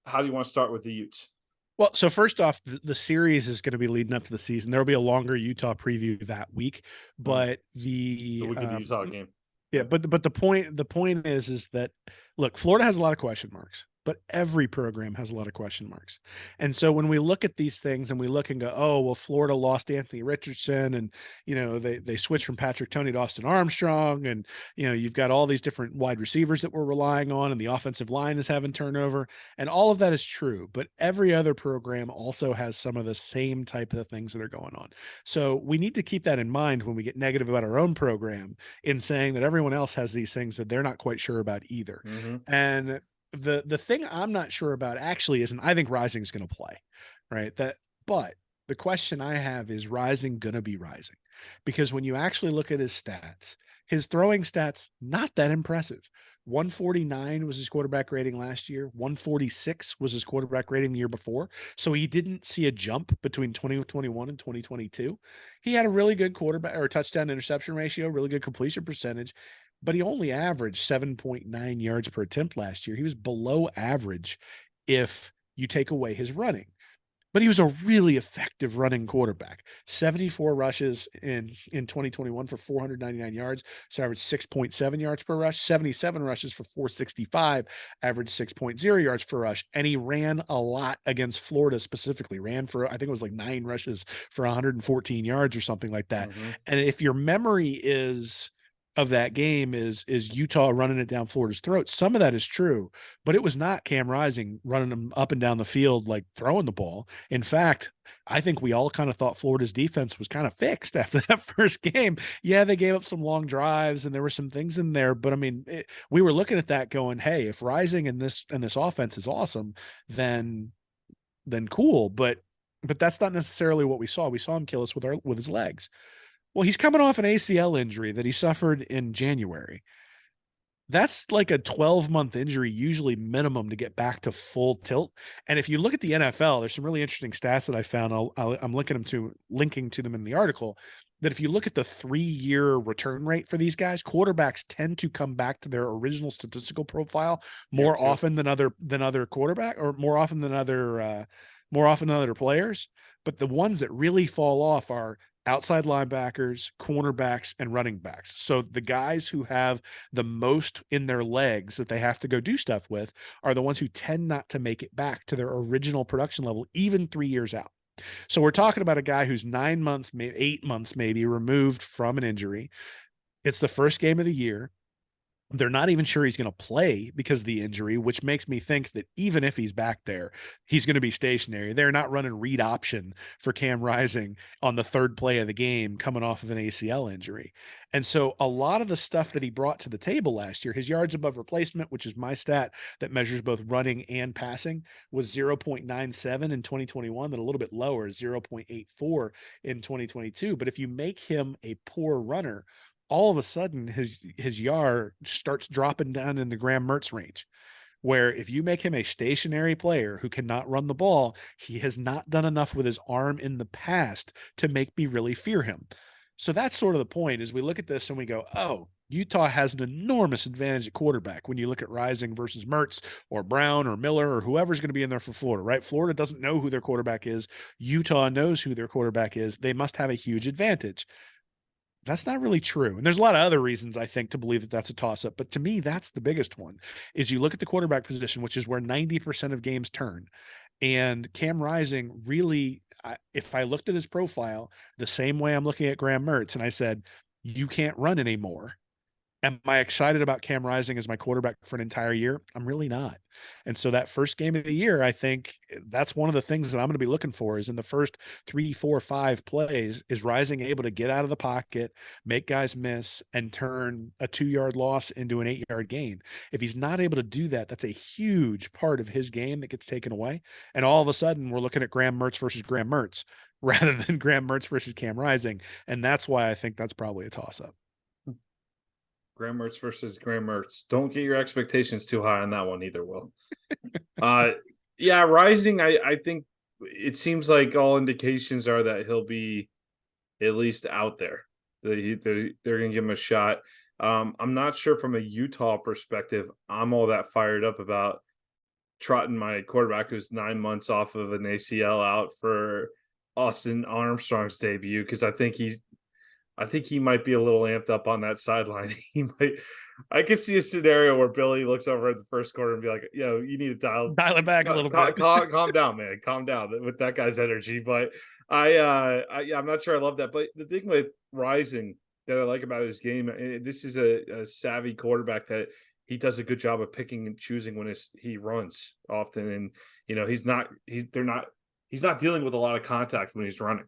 How do you want to start with the Utes? Well, so first off, the series is going to be leading up to the season. There will be a longer Utah preview that week, but the Utah game. Yeah, but the point is that, look, Florida has a lot of question marks, but every program has a lot of question marks. And so when we look at these things and we look and go, oh, well, Florida lost Anthony Richardson, and they switched from Patrick Toney to Austin Armstrong, and you've got all these different wide receivers that we're relying on, and the offensive line is having turnover, and all of that is true. But every other program also has some of the same type of things that are going on. So we need to keep that in mind when we get negative about our own program in saying that everyone else has these things that they're not quite sure about either. Mm-hmm. And the thing I'm not sure about actually is, and I think Rising is going to play, right? But the question I have is Rising going to be Rising? Because when you actually look at his stats, his throwing stats, not that impressive. 149 was his quarterback rating last year. 146 was his quarterback rating the year before. So he didn't see a jump between 2021 and 2022. He had a really good quarterback or touchdown interception ratio, really good completion percentage, but he only averaged 7.9 yards per attempt last year. He was below average if you take away his running. But he was a really effective running quarterback. 74 rushes in 2021 for 499 yards, so averaged 6.7 yards per rush. 77 rushes for 465, averaged 6.0 yards per rush. And he ran a lot against Florida specifically. Ran for, I think it was like 9 rushes for 114 yards or something like that. Mm-hmm. And if your memory of that game is Utah running it down Florida's throat, some of that is true, but it was not Cam Rising running them up and down the field like throwing the ball. In fact, I think we all kind of thought Florida's defense was kind of fixed after that first game. Yeah, they gave up some long drives and there were some things in there, but I mean, we were looking at that going, hey, if Rising and this offense is awesome, then then cool. But that's not necessarily what we saw. We saw him kill us with his legs. Well, he's coming off an ACL injury that he suffered in January. That's like a 12-month injury, usually minimum, to get back to full tilt. And if you look at the NFL, there's some really interesting stats that I found. I'm linking to them in the article. That if you look at the 3-year return rate for these guys, quarterbacks tend to come back to their original statistical profile more often than other quarterback, or more often than other players. But the ones that really fall off are outside linebackers, cornerbacks, and running backs. So the guys who have the most in their legs that they have to go do stuff with are the ones who tend not to make it back to their original production level, even 3 years out. So we're talking about a guy who's 9 months, maybe 8 months, maybe removed from an injury. It's the first game of the year. They're not even sure he's going to play because of the injury, which makes me think that even if he's back there, he's going to be stationary. They're not running read option for Cam Rising on the third play of the game coming off of an ACL injury. And so a lot of the stuff that he brought to the table last year, his yards above replacement, which is my stat that measures both running and passing, was 0.97 in 2021, then a little bit lower, 0.84 in 2022. But if you make him a poor runner, all of a sudden his YAR starts dropping down in the Graham Mertz range, where if you make him a stationary player who cannot run the ball, he has not done enough with his arm in the past to make me really fear him. So that's sort of the point, is we look at this and we go, oh, Utah has an enormous advantage at quarterback when you look at Rising versus Mertz or Brown or Miller or whoever's going to be in there for Florida, right? Florida doesn't know who their quarterback is. Utah knows who their quarterback is. They must have a huge advantage. That's not really true. And there's a lot of other reasons, I think, to believe that that's a toss-up. But to me, that's the biggest one, is you look at the quarterback position, which is where 90% of games turn. And Cam Rising really, if I looked at his profile the same way I'm looking at Graham Mertz, and I said, you can't run anymore. Am I excited about Cam Rising as my quarterback for an entire year? I'm really not. And so that first game of the year, I think that's one of the things that I'm going to be looking for, is in the first 3, 4, 5 plays, is Rising able to get out of the pocket, make guys miss, and turn a 2-yard loss into an 8-yard gain. If he's not able to do that, that's a huge part of his game that gets taken away. And all of a sudden we're looking at Graham Mertz versus Graham Mertz rather than Graham Mertz versus Cam Rising. And that's why I think that's probably a toss-up. Graham Mertz versus Graham Mertz. Don't get your expectations too high on that one either, Will. Yeah, Rising, I think it seems like all indications are that he'll be at least out there. They're going to give him a shot. I'm not sure from a Utah perspective, I'm all that fired up about trotting my quarterback who's 9 months off of an ACL out for Austin Armstrong's debut, because I think he might be a little amped up on that sideline. I could see a scenario where Billy looks over at the first quarter and be like, yo, you need to dial it back a little bit. Calm down, man. Calm down with that guy's energy. But I'm not sure I love that. But the thing with Rising that I like about his game, this is a savvy quarterback that he does a good job of picking and choosing when he runs often. And, he's not dealing with a lot of contact when he's running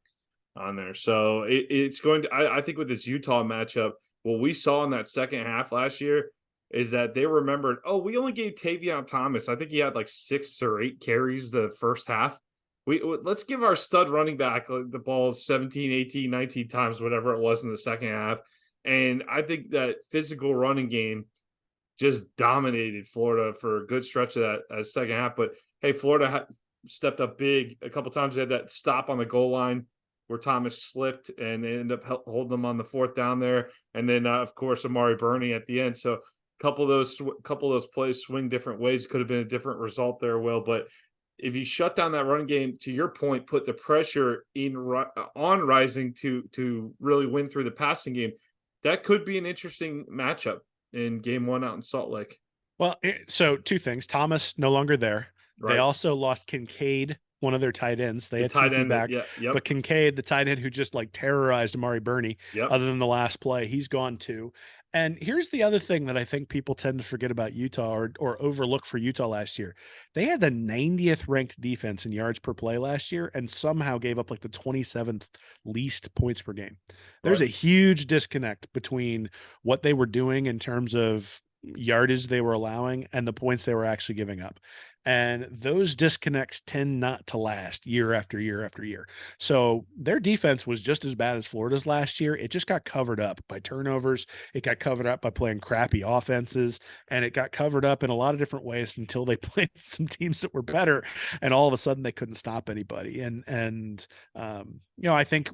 on there. So it's going to, I think with this Utah matchup, what we saw in that second half last year is that they remembered, we only gave Tavion Thomas, I think he had like 6 or 8 carries the first half. Let's give our stud running back the ball 17, 18, 19 times, whatever it was in the second half. And I think that physical running game just dominated Florida for a good stretch of that second half. But hey, Florida stepped up big a couple times. They had that stop on the goal line where Thomas slipped and they ended up holding them on the 4th down there. And then, of course, Amari Burney at the end. So a couple of those plays swing different ways. Could have been a different result there, Will. But if you shut down that run game, to your point, put the pressure on Rising to really win through the passing game, that could be an interesting matchup in game 1 out in Salt Lake. Well, so 2 things. Thomas no longer there. Right. They also lost Kincaid, one of their tight ends. They had tight end back, but Kincaid, the tight end who just like terrorized Amari Burney, other than the last play, he's gone too. And here's the other thing that I think people tend to forget about Utah or overlook for Utah last year. They had the 90th ranked defense in yards per play last year and somehow gave up like the 27th least points per game. There's a huge disconnect between what they were doing in terms of yardage they were allowing and the points they were actually giving up. And those disconnects tend not to last year after year after year. So their defense was just as bad as Florida's last year. It just got covered up by turnovers. It got covered up by playing crappy offenses, and it got covered up in a lot of different ways until they played some teams that were better, and all of a sudden they couldn't stop anybody. I think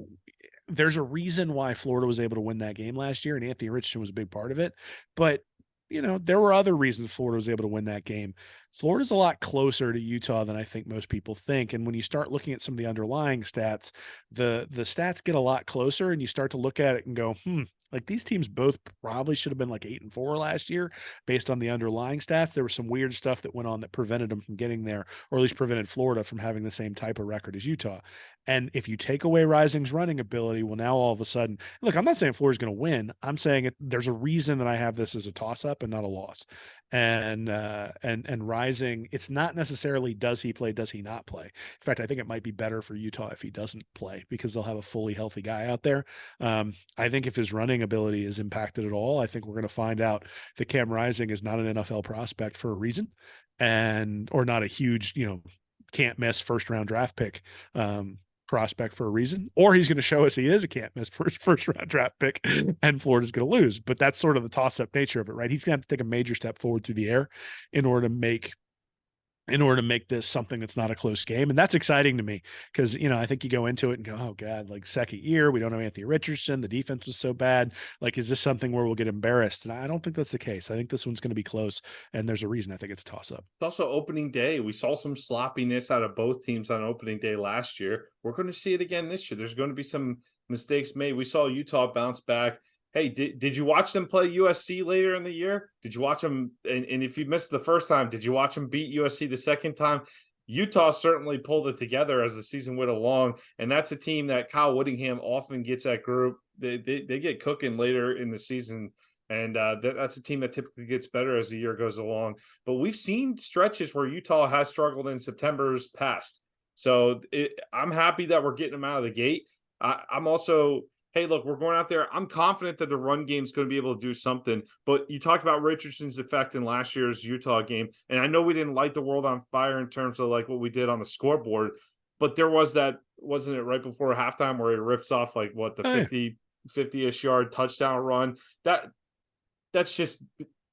there's a reason why Florida was able to win that game last year, and Anthony Richardson was a big part of it. But there were other reasons Florida was able to win that game. Florida's a lot closer to Utah than I think most people think. And when you start looking at some of the underlying stats, the stats get a lot closer, and you start to look at it and go, like these teams both probably should have been like 8-4 last year based on the underlying stats. There was some weird stuff that went on that prevented them from getting there, or at least prevented Florida from having the same type of record as Utah. And if you take away Rising's running ability, well, now all of a sudden, look, I'm not saying Florida's going to win. I'm saying there's a reason that I have this as a toss-up and not a loss. And Rising, it's not necessarily does he play, does he not play. In fact, I think it might be better for Utah if he doesn't play, because they'll have a fully healthy guy out there. I think if his running ability is impacted at all, I think we're going to find out that Cam Rising is not an NFL prospect for a reason, or not a huge, can't miss first round draft pick prospect for a reason, or he's going to show us he is a can't miss first round draft pick and Florida's going to lose. But that's sort of the toss up nature of it, right? He's going to have to take a major step forward through the air in order to make this something that's not a close game. And that's exciting to me because, I think you go into it and go, oh God, like second year, we don't know Anthony Richardson. The defense was so bad. Like, is this something where we'll get embarrassed? And I don't think that's the case. I think this one's going to be close, and there's a reason I think it's a toss up. It's also opening day. We saw some sloppiness out of both teams on opening day last year. We're going to see it again this year. There's going to be some mistakes made. We saw Utah bounce back. Hey, did you watch them play USC later in the year? Did you watch them? And if you missed the first time, did you watch them beat USC the second time? Utah certainly pulled it together as the season went along. And that's a team that Kyle Whittingham often gets that group. They get cooking later in the season. And that's a team that typically gets better as the year goes along. But we've seen stretches where Utah has struggled in September's past. So I'm happy that we're getting them out of the gate. I'm also... hey, look, we're going out there. I'm confident that the run game is going to be able to do something. But you talked about Richardson's effect in last year's Utah game. And I know we didn't light the world on fire in terms of like what we did on the scoreboard. But there was that, wasn't it right before halftime where he rips off like what, the 50-ish yard touchdown run? That's just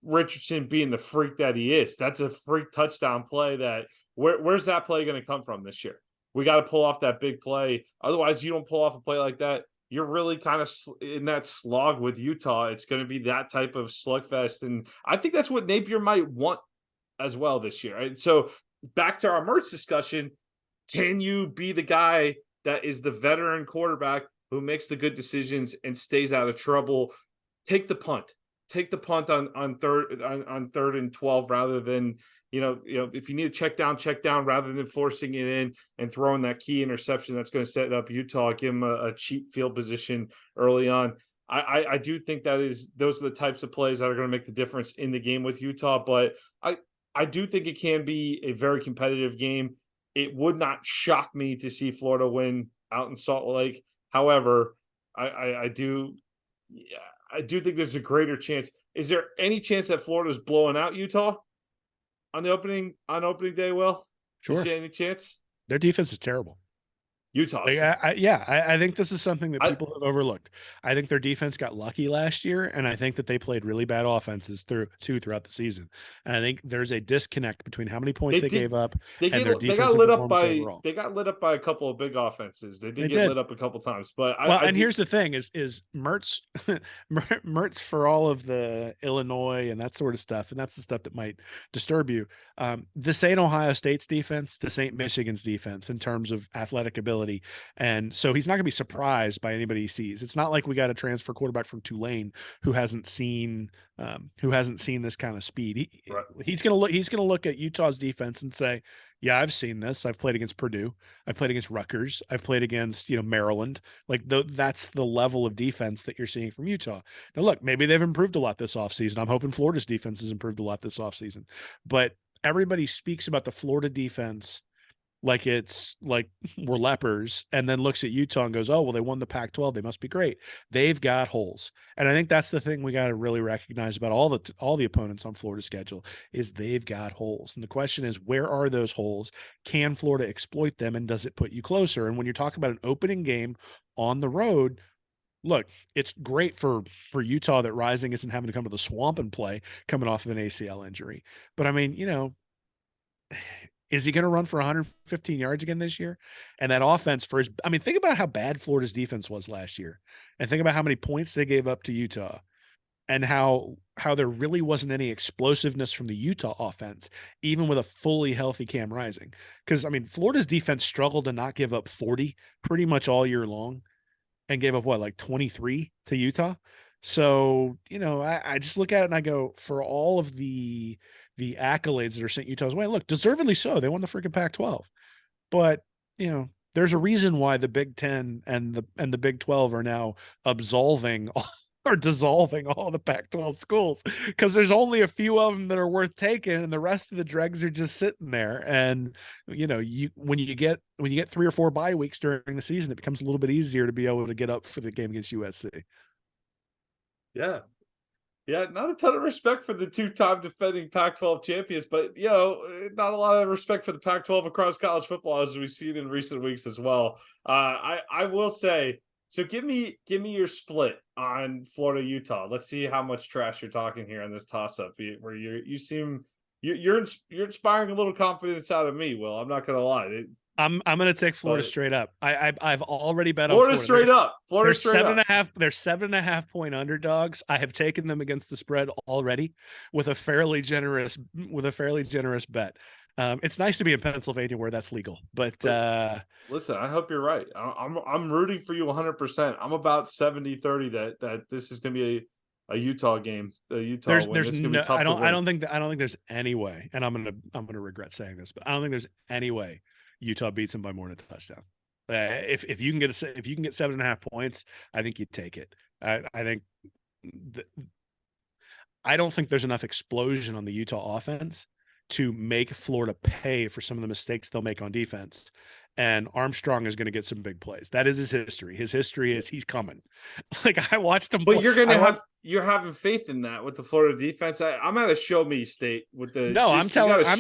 Richardson being the freak that he is. That's a freak touchdown play that where's that play going to come from this year? We got to pull off that big play. Otherwise, you don't pull off a play like that, you're really kind of in that slog with Utah. It's going to be that type of slugfest. And I think that's what Napier might want as well this year. Right? So back to our Mertz discussion, can you be the guy that is the veteran quarterback who makes the good decisions and stays out of trouble? Take the punt on third and 12 rather than, if you need to check down rather than forcing it in and throwing that key interception that's going to set up Utah, give them a cheap field position early on. I do think those are the types of plays that are going to make the difference in the game with Utah. But I do think it can be a very competitive game. It would not shock me to see Florida win out in Salt Lake. However, I do think there's a greater chance. Is there any chance that Florida's blowing out Utah on opening day? Will, sure. You see any chance? Their defense is terrible. Utah. I think this is something that people have overlooked. I think their defense got lucky last year, and I think that they played really bad offenses throughout the season. And I think there's a disconnect between how many points they gave up and their defensive performance overall. They got lit up by a couple of big offenses. They did lit up a couple times. But here's the thing: is Mertz, Mertz for all of the Illinois and that sort of stuff, and that's the stuff that might disturb you. This ain't Ohio State's defense. This ain't Michigan's defense in terms of athletic ability. And so he's not going to be surprised by anybody he sees. It's not like we got a transfer quarterback from Tulane who hasn't seen this kind of speed. He's going to look at Utah's defense and say, yeah, I've seen this. I've played against Purdue. I've played against Rutgers. I've played against, Maryland. Like that's the level of defense that you're seeing from Utah. Now, look, maybe they've improved a lot this offseason. I'm hoping Florida's defense has improved a lot this offseason. But everybody speaks about the Florida defense like it's like we're lepers, and then looks at Utah and goes, oh, well, they won the Pac-12. They must be great. They've got holes. And I think that's the thing we got to really recognize about all the opponents on Florida's schedule is they've got holes. And the question is, where are those holes? Can Florida exploit them? And does it put you closer? And when you're talking about an opening game on the road, look, it's great for Utah that Rising isn't having to come to the Swamp and play coming off of an ACL injury. But I mean, is he going to run for 115 yards again this year? And that offense think about how bad Florida's defense was last year, and think about how many points they gave up to Utah, and how there really wasn't any explosiveness from the Utah offense, even with a fully healthy Cam Rising. Because, I mean, Florida's defense struggled to not give up 40 pretty much all year long, and gave up, like 23 to Utah? So, I just look at it and I go, for all of the accolades that are sent Utah's way, look, deservedly so. They won the freaking Pac-12. But, there's a reason why the Big Ten and the Big 12 are now absolving or dissolving all the Pac-12 schools, because there's only a few of them that are worth taking, and the rest of the dregs are just sitting there. And when you get 3 or 4 bye weeks during the season, it becomes a little bit easier to be able to get up for the game against USC. Yeah, not a ton of respect for the 2-time defending Pac-12 champions, but not a lot of respect for the Pac-12 across college football, as we've seen in recent weeks as well. I will say, so give me your split on Florida Utah. Let's see how much trash you're talking here on this toss-up, where you're inspiring a little confidence out of me, Will. I'm not gonna lie. I'm going to take Florida straight up. I've already bet on Florida straight up. Florida straight up. They're 7.5 point underdogs. I have taken them against the spread already with a fairly generous bet. It's nice to be in Pennsylvania where that's legal, but listen, I hope you're right. I'm rooting for you 100%. I'm about 70-30 that this is going to be a Utah game. The Utah win. There's no, I don't think there's any way, and I'm gonna regret saying this, but I don't think there's any way Utah beats him by more than a touchdown. If you can get 7.5 points, I think you take it. I don't think there's enough explosion on the Utah offense to make Florida pay for some of the mistakes they'll make on defense. And Armstrong is going to get some big plays. That is his history. His history is he's coming. Like, I watched him. But you're having faith in that with the Florida defense. I'm at a show me state with the. No, I'm telling you that what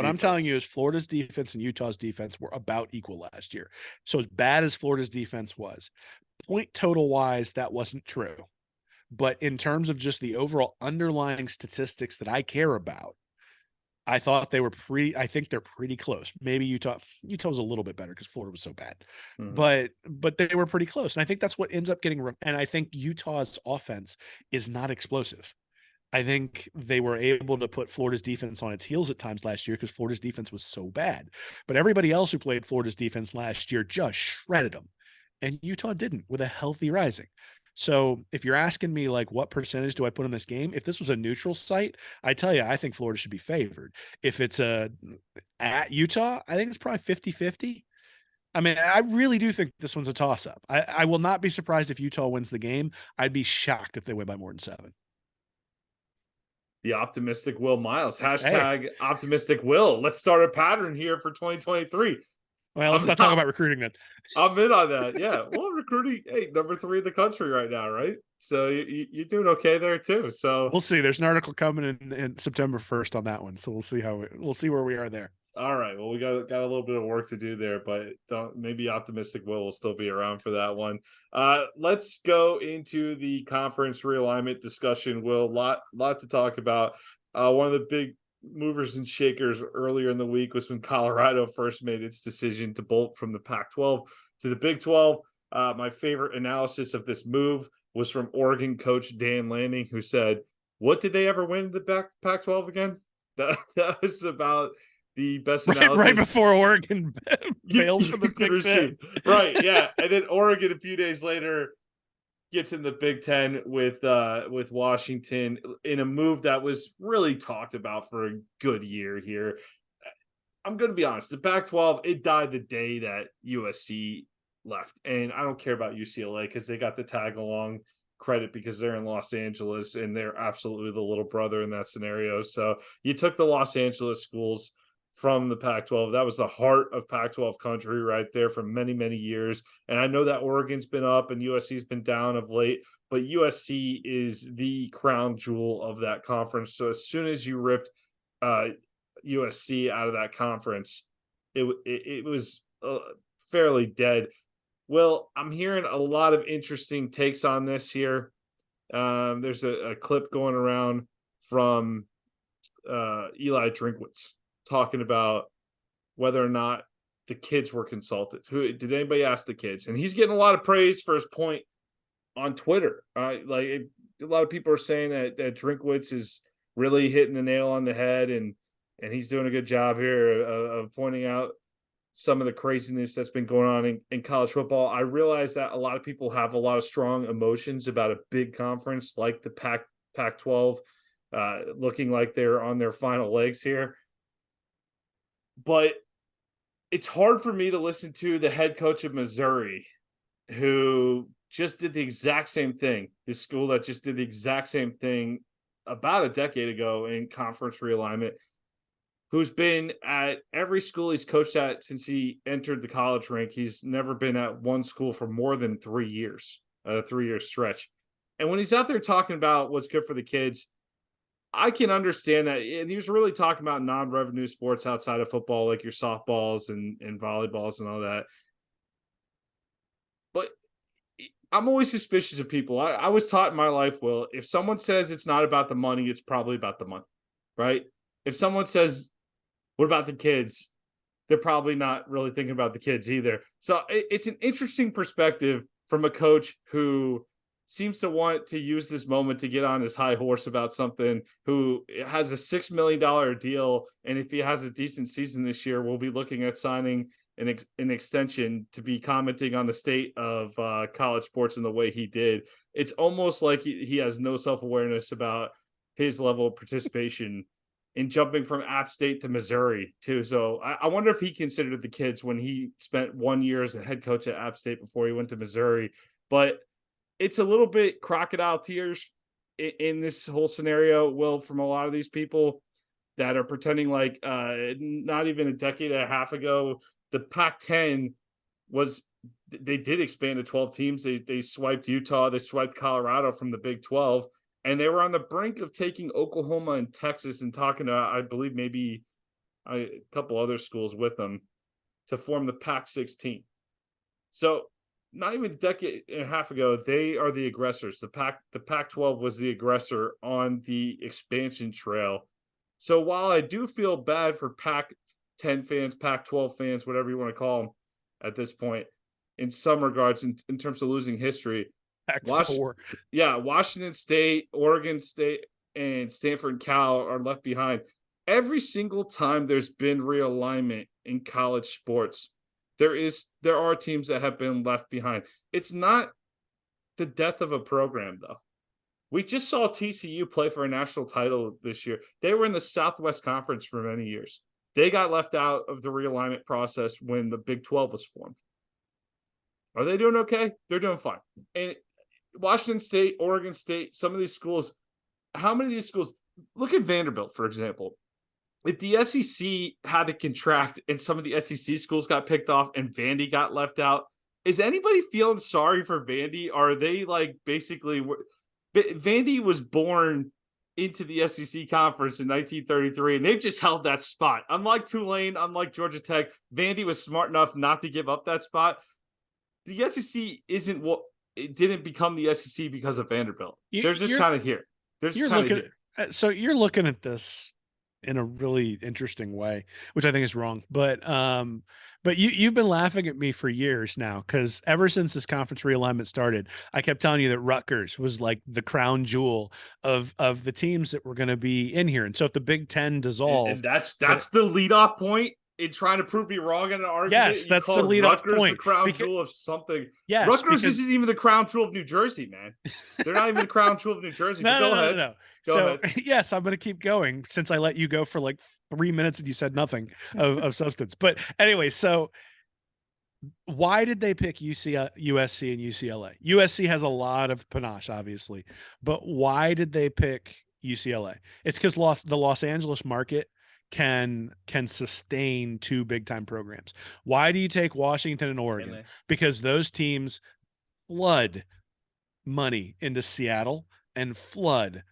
I'm telling you is Florida's defense and Utah's defense were about equal last year. So as bad as Florida's defense was, point total wise, that wasn't true. But in terms of just the overall underlying statistics that I care about, I thought I think they're pretty close. Maybe Utah was a little bit better because Florida was so bad, but they were pretty close. And I think that's what ends up getting. And I think Utah's offense is not explosive. I think they were able to put Florida's defense on its heels at times last year because Florida's defense was so bad, but everybody else who played Florida's defense last year just shredded them, and Utah didn't with a healthy Rising. So if you're asking me, like, what percentage do I put in this game? If this was a neutral site, I tell you, I think Florida should be favored. If it's at Utah, I think it's probably 50-50. I mean, I really do think this one's a toss-up. I will not be surprised if Utah wins the game. I'd be shocked if they win by more than 7. The optimistic Will Miles. Hashtag optimistic Will. Let's start a pattern here for 2023. Well, let's not talk about recruiting then. I'm in on that. Yeah. Well, recruiting, number 3 in the country right now, right? So you're doing okay there too. So we'll see. There's an article coming in September 1st on that one. So we'll see where we are there. All right. Well, we got a little bit of work to do there, but maybe optimistic will still be around for that one. Let's go into the conference realignment discussion. Will, lot to talk about. One of the big movers and shakers earlier in the week was when Colorado first made its decision to bolt from the Pac-12 to the Big 12. My favorite analysis of this move was from Oregon coach Dan Lanning, who said, "What did they ever win the Pac-12 again?" That was about the best analysis. Right before Oregon bailed from the Big Ten. Right, yeah. And then Oregon a few days later gets in the Big Ten with Washington in a move that was really talked about for a good year here. I'm going to be honest. The Pac-12, it died the day that USC left. And I don't care about UCLA because they got the tag along credit because they're in Los Angeles and they're absolutely the little brother in that scenario. So you took the Los Angeles schools. from the Pac-12. That was the heart of Pac-12 country right there for many, many years. And I know that Oregon's been up and USC's been down of late, but USC is the crown jewel of that conference. So as soon as you ripped USC out of that conference, it was fairly dead. Well, I'm hearing a lot of interesting takes on this here. There's a clip going around from Eli Drinkwitz talking about whether or not the kids were consulted. Who did anybody ask the kids? And he's getting a lot of praise for his point on Twitter. A lot of people are saying that Drinkwitz is really hitting the nail on the head, and he's doing a good job here of pointing out some of the craziness that's been going on in college football. I realize that a lot of people have a lot of strong emotions about a big conference like the Pac-12, looking like they're on their final legs here. But it's hard for me to listen to the head coach of Missouri, who just did the exact same thing. This school that just did the exact same thing about a decade ago in conference realignment, who's been at every school he's coached at since he entered the college rank. He's never been at one school for more than 3 years, a 3-year stretch. And when he's out there talking about what's good for the kids, I can understand that. And he was really talking about non-revenue sports outside of football, like your softballs and volleyballs and all that. But I'm always suspicious of people. I was taught in my life, Will, if someone says it's not about the money, it's probably about the money, right? If someone says, what about the kids? They're probably not really thinking about the kids either. So it's an interesting perspective from a coach who seems to want to use this moment to get on his high horse about something, who has a $6 million deal. And if he has a decent season this year, we'll be looking at signing an extension to be commenting on the state of college sports in the way he did. It's almost like he has no self-awareness about his level of participation in jumping from App State to Missouri too. So I wonder if he considered the kids when he spent 1 year as a head coach at App State before he went to Missouri. But it's a little bit crocodile tears in this whole scenario, Will, from a lot of these people that are pretending like not even a decade and a half ago, the Pac-10 they did expand to 12 teams. They swiped Utah, they swiped Colorado from the Big 12. And they were on the brink of taking Oklahoma and Texas and talking to, I believe, maybe a couple other schools with them to form the Pac-16. So not even a decade and a half ago, they are the aggressors. The Pac-12 was the aggressor on the expansion trail. So while I do feel bad for Pac-10 fans, Pac-12 fans, whatever you want to call them at this point, in some regards, in terms of losing history, Washington State, Oregon State, and Stanford and Cal are left behind. Every single time there's been realignment in college sports, there are teams that have been left behind. It's not the death of a program, though. We just saw TCU play for a national title this year. They were in the Southwest Conference for many years. They got left out of the realignment process when the Big 12 was formed. Are they doing okay? They're doing fine. And Washington State, Oregon State, some of these schools, how many of these schools, look at Vanderbilt, for example. If the SEC had to contract and some of the SEC schools got picked off and Vandy got left out, is anybody feeling sorry for Vandy? Are they like basically Vandy was born into the SEC conference in 1933, and they've just held that spot. Unlike Tulane, unlike Georgia Tech, Vandy was smart enough not to give up that spot. The SEC it didn't become the SEC because of Vanderbilt. They're just kind of here. So you're looking at this in a really interesting way, which I think is wrong. But you've been laughing at me for years now, because ever since this conference realignment started, I kept telling you that Rutgers was like the crown jewel of the teams that were going to be in here. And so if the Big Ten dissolved, and that's the leadoff point in trying to prove me wrong in an argument. Yes, that's the leadoff point. The crown jewel of something. Yes, Rutgers isn't even the crown jewel of New Jersey, man. They're not even the crown jewel of New Jersey. Go ahead. Go ahead. Yes, I'm going to keep going since I let you go for like 3 minutes and you said nothing of substance. But anyway, so why did they pick USC and UCLA? USC has a lot of panache, obviously, but why did they pick UCLA? It's because the Los Angeles market can sustain two big time programs. Why do you take Washington and Oregon? Because those teams flood money into Seattle and flood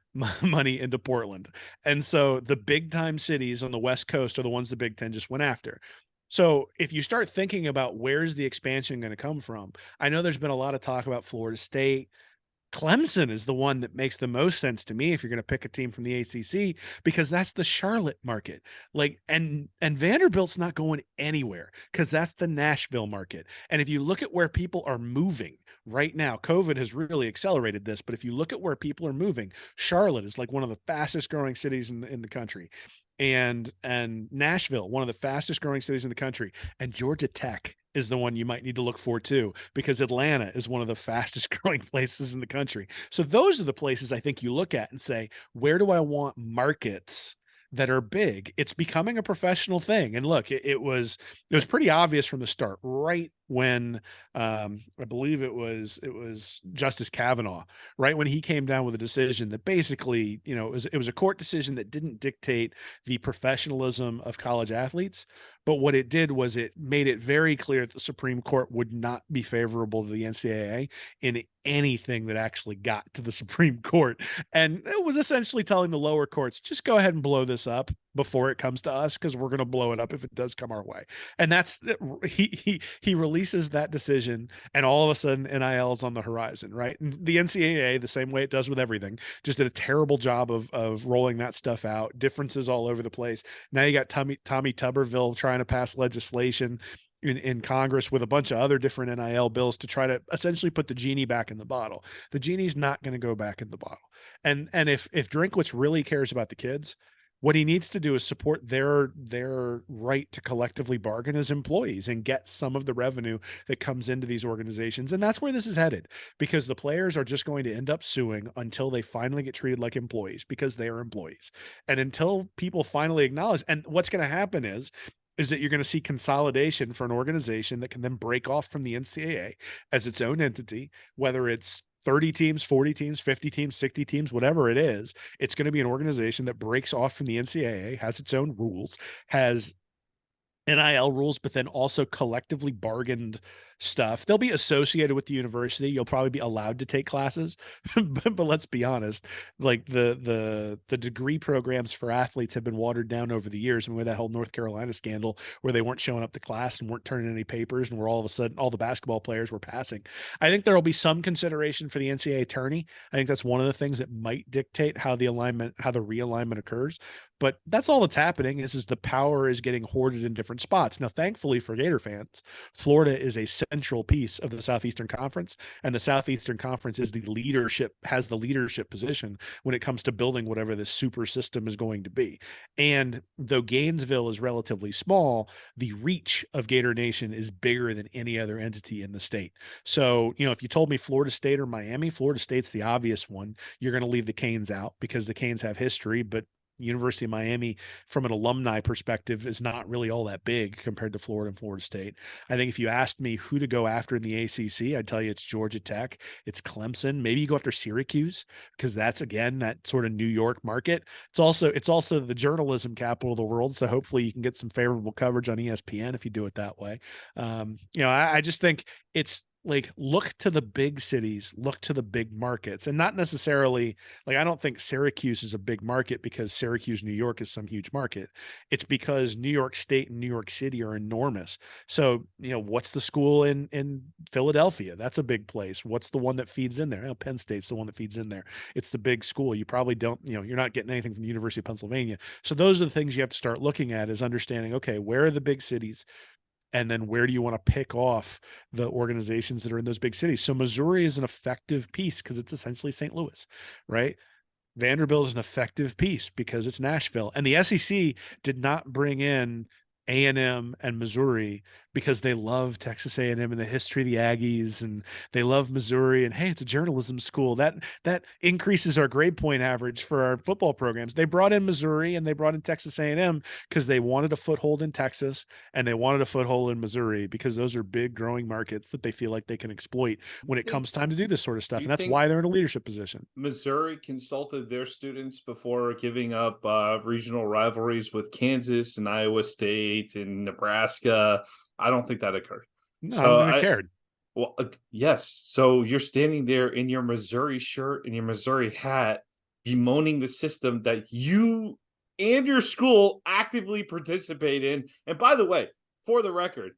money into Portland. And so the big time cities on the West Coast are the ones the Big Ten just went after. So if you start thinking about where's the expansion going to come from, I know there's been a lot of talk about Florida State. Clemson is the one that makes the most sense to me if you're going to pick a team from the ACC, because that's the Charlotte market. Like, and Vanderbilt's not going anywhere because that's the Nashville market. And if you look at where people are moving right now, COVID has really accelerated this, but if you look at where people are moving, Charlotte is like one of the fastest growing cities in the country. And Nashville, one of the fastest growing cities in the country, and Georgia Tech is the one you might need to look for too, because Atlanta is one of the fastest growing places in the country. So those are the places I think you look at and say, where do I want markets that are big? It's becoming a professional thing. And look, it was pretty obvious from the start, right when I believe it was Justice Kavanaugh, right when he came down with a decision that basically, it was a court decision that didn't dictate the professionalism of college athletes. But what it did was it made it very clear that the Supreme Court would not be favorable to the NCAA in anything that actually got to the Supreme Court. And it was essentially telling the lower courts, just go ahead and blow this up before it comes to us, because we're going to blow it up if it does come our way. And that's he releases that decision, and all of a sudden NIL is on the horizon, right? And the NCAA, the same way it does with everything, just did a terrible job of rolling that stuff out. Differences all over the place. Now you got Tommy Tuberville trying to pass legislation in Congress with a bunch of other different NIL bills to try to essentially put the genie back in the bottle. The genie's not going to go back in the bottle. And if Drinkwitz really cares about the kids, what he needs to do is support their right to collectively bargain as employees and get some of the revenue that comes into these organizations. And that's where this is headed, because the players are just going to end up suing until they finally get treated like employees, because they are employees. And until people finally acknowledge, and what's going to happen is that you're going to see consolidation for an organization that can then break off from the NCAA as its own entity, whether it's 30 teams, 40 teams, 50 teams, 60 teams, whatever it is. It's going to be an organization that breaks off from the NCAA, has its own rules, has NIL rules, but then also collectively bargained stuff. They'll be associated with the university. You'll probably be allowed to take classes, but let's be honest, like the degree programs for athletes have been watered down over the years. And with that whole North Carolina scandal where they weren't showing up to class and weren't turning any papers, and where all of a sudden all the basketball players were passing. I think there will be some consideration for the NCAA attorney. I think that's one of the things that might dictate how the realignment occurs. But that's all that's happening is the power is getting hoarded in different spots. Now, thankfully for Gator fans, Florida is a central piece of the Southeastern Conference, and the Southeastern Conference has the leadership position when it comes to building whatever this super system is going to be. And though Gainesville is relatively small, the reach of Gator Nation is bigger than any other entity in the state. So, if you told me Florida State or Miami, Florida State's the obvious one. You're going to leave the Canes out because the Canes have history, but University of Miami, from an alumni perspective, is not really all that big compared to Florida and Florida State. I think if you asked me who to go after in the ACC, I'd tell you it's Georgia Tech, it's Clemson. Maybe you go after Syracuse, because that's, again, that sort of New York market. It's also the journalism capital of the world, so hopefully you can get some favorable coverage on ESPN if you do it that way. I just think it's like, look to the big cities, look to the big markets, and not necessarily, like, I don't think Syracuse is a big market because Syracuse, New York is some huge market. It's because New York State and New York City are enormous. So, what's the school in Philadelphia? That's a big place. What's the one that feeds in there? Penn State's the one that feeds in there. It's the big school. You probably don't, you're not getting anything from the University of Pennsylvania. So those are the things you have to start looking at, is understanding, okay, where are the big cities? And then where do you want to pick off the organizations that are in those big cities? So Missouri is an effective piece because it's essentially St. Louis, right? Vanderbilt is an effective piece because it's Nashville. And the SEC did not bring in A&M and Missouri because they love Texas A&M and the history of the Aggies, and they love Missouri, and hey, it's a journalism school. That increases our grade point average for our football programs. They brought in Missouri and they brought in Texas A&M because they wanted a foothold in Texas and they wanted a foothold in Missouri because those are big growing markets that they feel like they can exploit when it comes time to do this sort of stuff. Do And you that's think why they're in a leadership position. Missouri consulted their students before giving up regional rivalries with Kansas and Iowa State and Nebraska? I don't think that occurred. No, I don't So think they cared. well, yes. So you're standing there in your Missouri shirt and your Missouri hat, bemoaning the system that you and your school actively participate in. And by the way, for the record,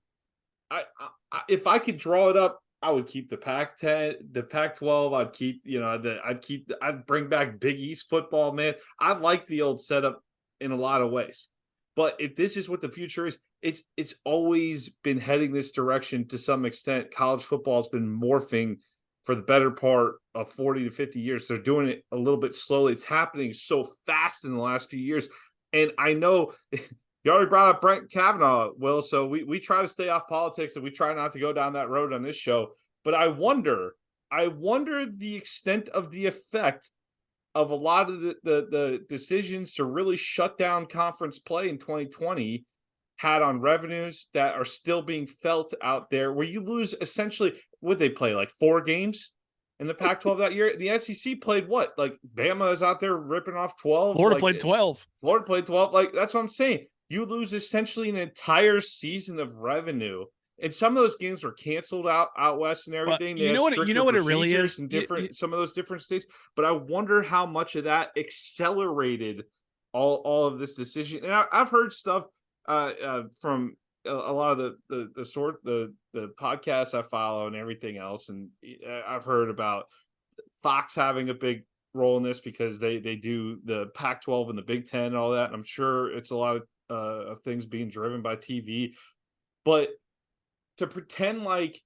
if I could draw it up, I would keep the Pac-10, the Pac-12. I'd keep, I'd bring back Big East football, man. I like the old setup in a lot of ways. But if this is what the future is, it's always been heading this direction to some extent. College football has been morphing for the better part of 40 to 50 years. They're doing it a little bit slowly. It's happening so fast in the last few years. And I know you already brought up Brent Kavanaugh, Will, so we try to stay off politics and we try not to go down that road on this show. But I wonder the extent of the effect of a lot of the decisions to really shut down conference play in 2020 had on revenues that are still being felt out there, where you lose essentially, would they play like 4 games in the Pac-12 that year? The SEC played what? Like Bama is out there ripping off 12. Florida played 12. Florida played 12. Like, that's what I'm saying. You lose essentially an entire season of revenue. And some of those games were canceled out west and everything. You know what it really is in different some of those different states. But I wonder how much of that accelerated all of this decision. And I've heard stuff from a lot of the podcasts I follow and everything else, and I've heard about Fox having a big role in this because they do the Pac-12 and the Big Ten and all that. And I'm sure it's a lot of things being driven by TV, but to pretend like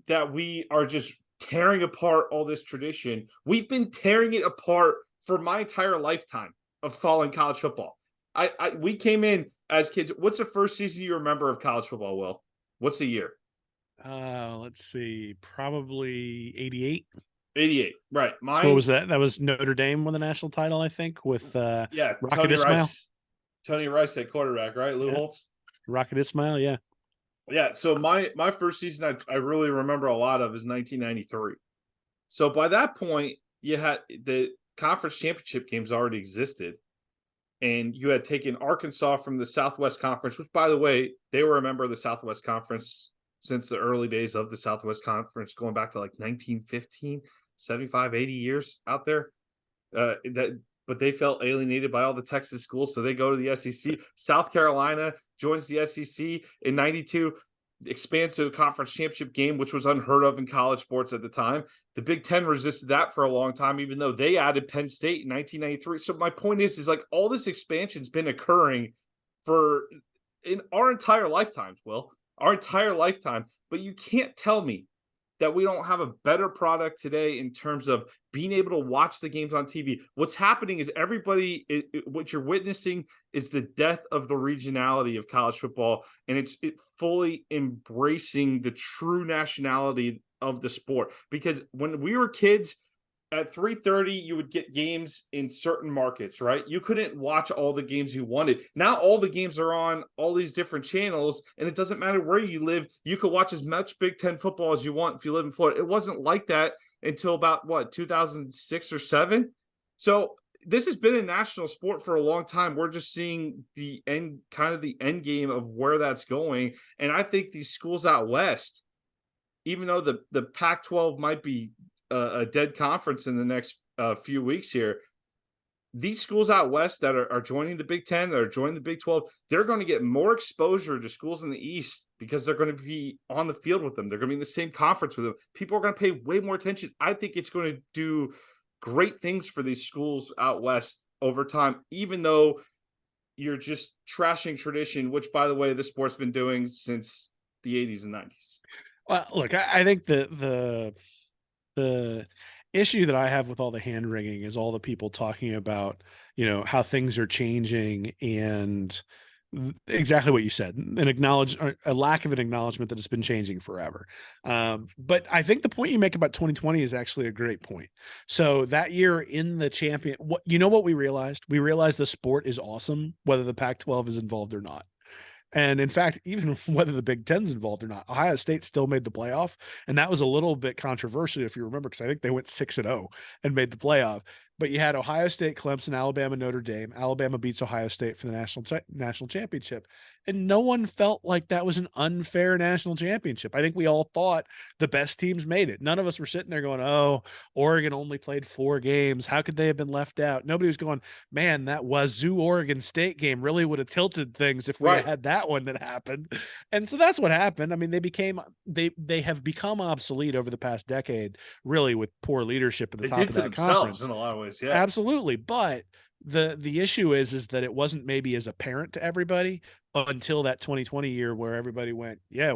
that we are just tearing apart all this tradition, we've been tearing it apart for my entire lifetime of following college football. We came in as kids. What's the first season you remember of college football, Will? What's the year? Let's see, probably 88. 88, right. So what was that? That was Notre Dame won the national title, I think, with Rocket Ismail. Tony Rice at quarterback, right? Lou Holtz. Rocket Ismail, yeah. Yeah, so my first season I really remember a lot of is 1993. So by that point, you had the conference championship games already existed, and you had taken Arkansas from the Southwest Conference, which, by the way, they were a member of the Southwest Conference since the early days of the Southwest Conference, going back to like 1915, 75, 80 years out there. But they felt alienated by all the Texas schools, so they go to the SEC. South Carolina joins the SEC in 92, expands to a conference championship game, which was unheard of in college sports at the time. The Big Ten resisted that for a long time, even though they added Penn State in 1993. So my point is like all this expansion's been occurring in our entire lifetimes, Will, our entire lifetime. But you can't tell me that we don't have a better product today in terms of being able to watch the games on TV. What's happening is what you're witnessing is the death of the regionality of college football, and it's fully embracing the true nationality of the sport. Because when we were kids, at 3:30, you would get games in certain markets, right? You couldn't watch all the games you wanted. Now all the games are on all these different channels, and it doesn't matter where you live. You could watch as much Big Ten football as you want if you live in Florida. It wasn't like that until about, 2006 or 7? So this has been a national sport for a long time. We're just seeing the end game of where that's going. And I think these schools out west, even though the Pac-12 might be a dead conference in the next few weeks here, these schools out west that are joining the Big Ten, that are joining the Big 12, they're going to get more exposure to schools in the East because they're going to be on the field with them. They're going to be in the same conference with them. People are going to pay way more attention. I think it's going to do great things for these schools out west over time, even though you're just trashing tradition, which, by the way, the sport's been doing since the 80s and 90s. Well, look, I think the issue that I have with all the hand wringing is all the people talking about, how things are changing and exactly what you said, a lack of an acknowledgement that it's been changing forever. But I think the point you make about 2020 is actually a great point. So that year in the champion, what we realized? We realized the sport is awesome, whether the Pac-12 is involved or not. And in fact, even whether the Big Ten's involved or not, Ohio State still made the playoff. And that was a little bit controversial, if you remember, because I think they went 6-0 and made the playoff. But you had Ohio State, Clemson, Alabama, Notre Dame. Alabama beats Ohio State for the national championship. And no one felt like that was an unfair national championship. I think we all thought the best teams made it. None of us were sitting there going, oh, Oregon only played 4 games. How could they have been left out? Nobody was going, man, that Wazoo Oregon State game really would have tilted things if we had that one that happened. And so that's what happened. I mean, they have become obsolete over the past decade, really, with poor leadership at the top of that conference. In a lot of ways, yeah. Absolutely. But the issue is that it wasn't maybe as apparent to everybody until that 2020 year where everybody went, yeah,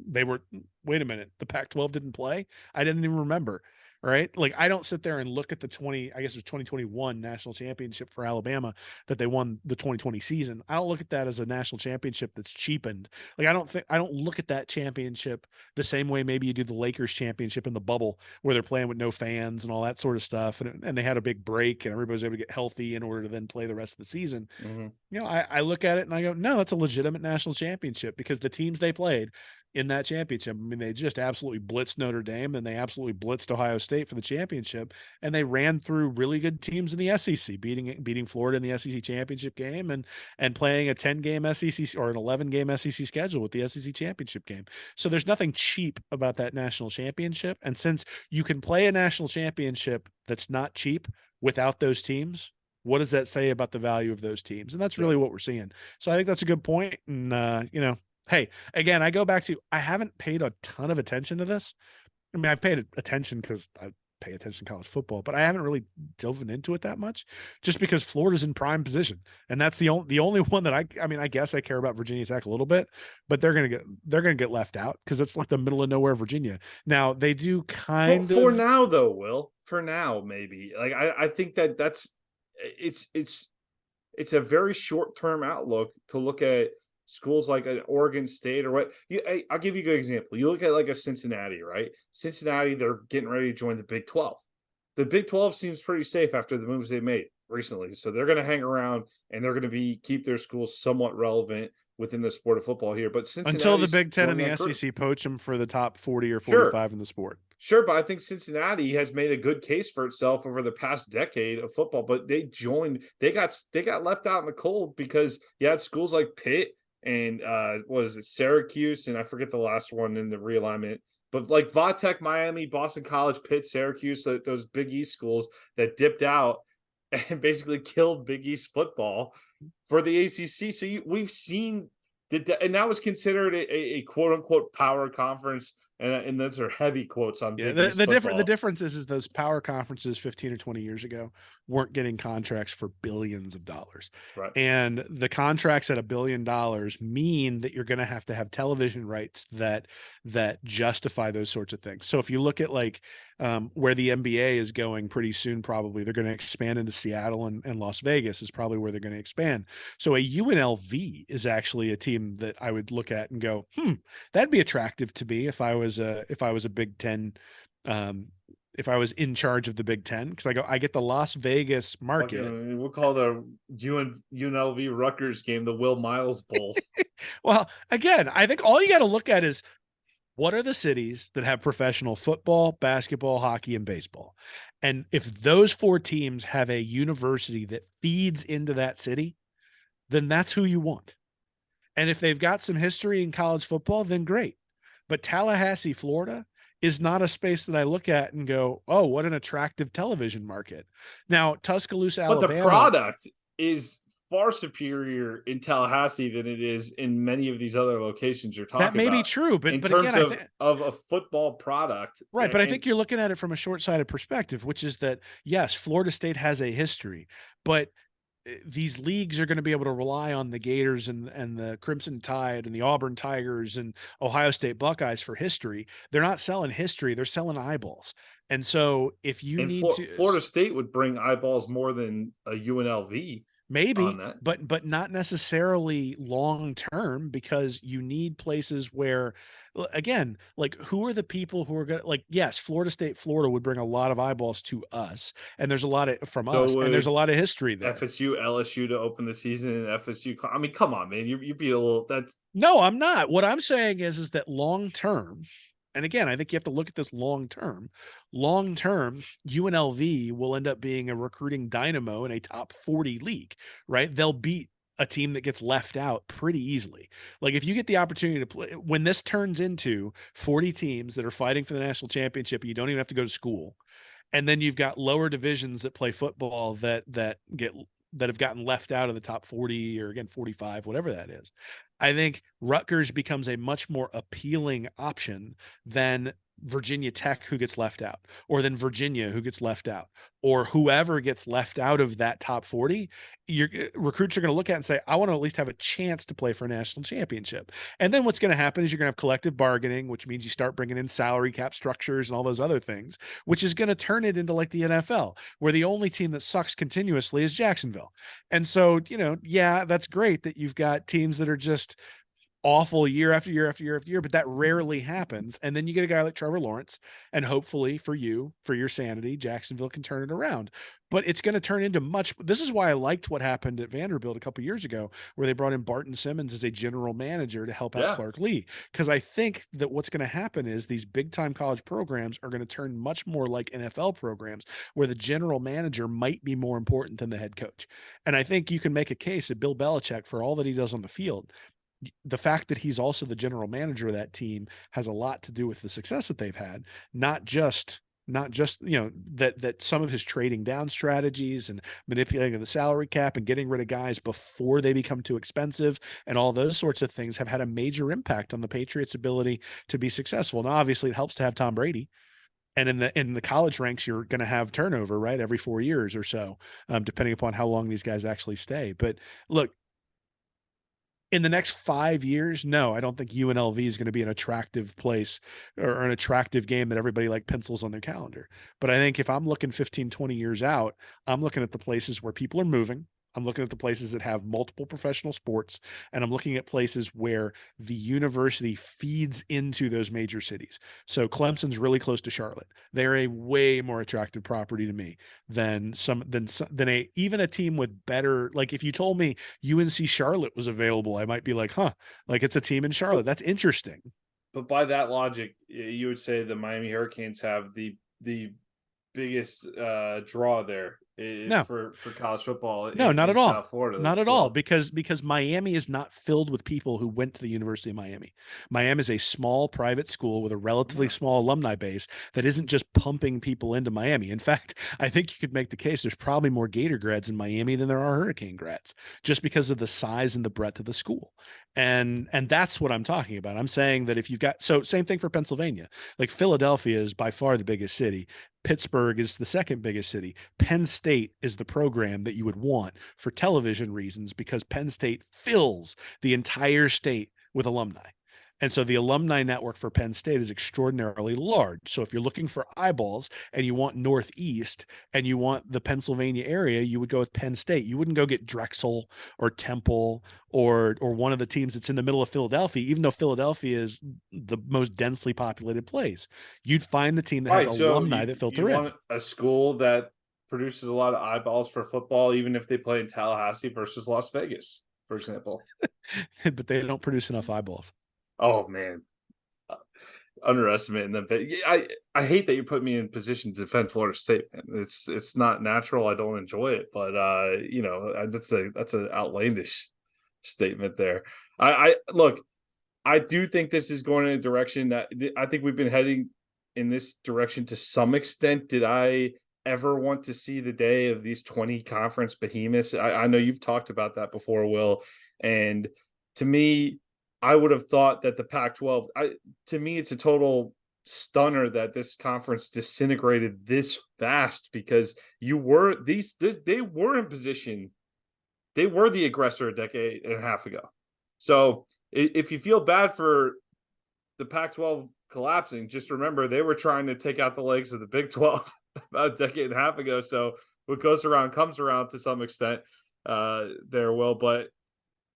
wait a minute, the Pac-12 didn't play. I didn't even remember. Right. Like, I don't sit there and look at the 2021 national championship for Alabama that they won the 2020 season. I don't look at that as a national championship that's cheapened. Like, I don't look at that championship the same way maybe you do the Lakers championship in the bubble where they're playing with no fans and all that sort of stuff. And they had a big break and everybody was able to get healthy in order to then play the rest of the season. Mm-hmm. I look at it and I go, no, that's a legitimate national championship because the teams they played in that championship, I mean, they just absolutely blitzed Notre Dame and they absolutely blitzed Ohio State for the championship, and they ran through really good teams in the SEC, beating Florida in the SEC championship game and playing a 10-game SEC or an 11-game SEC schedule with the SEC championship game. So there's nothing cheap about that national championship, and since you can play a national championship that's not cheap without those teams, what does that say about the value of those teams? And that's really what we're seeing. So I think that's a good point. And hey, again, I go back to, I haven't paid a ton of attention to this. I mean, I've paid attention because I pay attention to college football, but I haven't really dove into it that much just because Florida's in prime position. And that's the only one that I mean, I guess I care about Virginia Tech a little bit, but they're going to get left out because it's like the middle of nowhere, Virginia. Now they do for now though, Will, for now, maybe like, I think that's, it's a very short-term outlook to look at schools like an Oregon State or what. I'll give you a good example. You look at like a Cincinnati, right? Cincinnati, they're getting ready to join the Big 12. The Big 12 seems pretty safe after the moves they made recently. So they're going to hang around and they're going to keep their schools somewhat relevant within the sport of football here. But until the Big 10 and the SEC poach them for the top 40 or 45 in the sport. Sure, but I think Cincinnati has made a good case for itself over the past decade of football. But they got left out in the cold because you had schools like Pitt and what is it, Syracuse, and I forget the last one in the realignment, but like Vatech, Miami, Boston College, Pitt, Syracuse, those Big East schools that dipped out and basically killed Big East football for the ACC. So we've seen and that was considered a quote unquote power conference. And those are heavy quotes on the difference is those power conferences 15 or 20 years ago weren't getting contracts for billions of dollars. Right. And the contracts at $1 billion mean that you're going to have television rights that justify those sorts of things. So if you look at like where the NBA is going pretty soon, probably they're going to expand into Seattle and Las Vegas is probably where they're going to expand. So a UNLV is actually a team that I would look at and go, that'd be attractive to me if I was a Big Ten, if I was in charge of the Big Ten, because I get the Las Vegas market. We'll call the UNLV Rutgers game the Will Miles Bowl. Well, again, I think all you got to look at is what are the cities that have professional football, basketball, hockey, and baseball? And if those 4 teams have a university that feeds into that city, then that's who you want. And if they've got some history in college football, then great. But Tallahassee, Florida is not a space that I look at and go, oh, what an attractive television market. Now, Tuscaloosa, Alabama. But the product is far superior in Tallahassee than it is in many of these other locations you're talking about. That may be true, but in terms again, of a football product. Right, but I think you're looking at it from a short-sighted perspective, which is that, yes, Florida State has a history, but these leagues are going to be able to rely on the Gators and the Crimson Tide and the Auburn Tigers and Ohio State Buckeyes for history. They're not selling history; they're selling eyeballs. And so, if you Florida State would bring eyeballs more than a UNLV. on Maybe, that. but not necessarily long term, because you need places where, again, like, who are the people who are going to, like, yes, Florida State, Florida would bring a lot of eyeballs to us, and there's a lot of from So us, and there's a would lot of history there. FSU, LSU to open the season, and FSU. I mean, come on, man, you'd be a little. That's No, I'm not. What I'm saying is that long term, and again, I think you have to look at this long term. Long term, UNLV will end up being a recruiting dynamo in a top 40 league, right? They'll beat a team that gets left out pretty easily. Like, if you get the opportunity to play, when this turns into 40 teams that are fighting for the national championship, you don't even have to go to school. And then you've got lower divisions that play football that have gotten left out of the top 40, or again 45, whatever that is. I think Rutgers becomes a much more appealing option than Virginia Tech, who gets left out, or than Virginia, who gets left out, or whoever gets left out of that top 40. Your recruits are going to look at it and say, I want to at least have a chance to play for a national championship. And then what's going to happen is you're going to have collective bargaining, which means you start bringing in salary cap structures and all those other things, which is going to turn it into like the NFL, where the only team that sucks continuously is Jacksonville. And so, yeah, that's great that you've got teams that are just awful year after year after year after year, but that rarely happens. And then you get a guy like Trevor Lawrence, and hopefully for your sanity, Jacksonville can turn it around. But it's going to turn into this is why I liked what happened at Vanderbilt a couple years ago, where they brought in Barton Simmons as a general manager to help out yeah. Clark Lee. Because I think that what's going to happen is these big time college programs are going to turn much more like NFL programs, where the general manager might be more important than the head coach. And I think you can make a case that Bill Belichick, for all that he does on the field, the fact that he's also the general manager of that team has a lot to do with the success that they've had, not just that some of his trading down strategies and manipulating of the salary cap and getting rid of guys before they become too expensive and all those sorts of things have had a major impact on the Patriots' ability to be successful. Now, obviously, it helps to have Tom Brady. And in the college ranks, you're going to have turnover, right, every 4 years or so, depending upon how long these guys actually stay. But look, in the next 5 years, no, I don't think UNLV is going to be an attractive place or an attractive game that everybody like pencils on their calendar. But I think if I'm looking 15, 20 years out, I'm looking at the places where people are moving. I'm looking at the places that have multiple professional sports, and I'm looking at places where the university feeds into those major cities. So Clemson's really close to Charlotte. They're a way more attractive property to me than even a team with better. Like, if you told me UNC Charlotte was available, I might be like, huh, like, it's a team in Charlotte. That's interesting. But by that logic, you would say the Miami Hurricanes have the biggest draw there No. for college football. No, not at all. South Florida, Not at all, because Miami is not filled with people who went to the University of Miami. Miami is a small private school with a relatively small alumni base that isn't just pumping people into Miami. In fact, I think you could make the case there's probably more Gator grads in Miami than there are Hurricane grads, just because of the size and the breadth of the school. And that's what I'm talking about. I'm saying that if you've got, so same thing for Pennsylvania. Like, Philadelphia is by far the biggest city. Pittsburgh is the second biggest city. Penn State is the program that you would want for television reasons, because Penn State fills the entire state with alumni. And so the alumni network for Penn State is extraordinarily large. So if you're looking for eyeballs and you want Northeast and you want the Pennsylvania area, you would go with Penn State. You wouldn't go get Drexel or Temple or one of the teams that's in the middle of Philadelphia, even though Philadelphia is the most densely populated place. You'd find the team that has alumni that filter in. Want a school that produces a lot of eyeballs for football, even if they play in Tallahassee versus Las Vegas, for example. But they don't produce enough eyeballs. Oh, man. Underestimating them. I hate that you put me in position to defend Florida State, man. It's not natural. I don't enjoy it, but that's an outlandish statement there. I look, I do think this is going in a direction that I think we've been heading in this direction to some extent. Did I ever want to see the day of these 20 conference behemoths? I know you've talked about that before, Will, and to me, I would have thought that the Pac-12, to me, it's a total stunner that this conference disintegrated this fast, because they were in position. They were the aggressor a decade and a half ago. So if you feel bad for the Pac-12 collapsing, just remember they were trying to take out the legs of the Big 12 about a decade and a half ago. So what goes around comes around to some extent. there, Will. But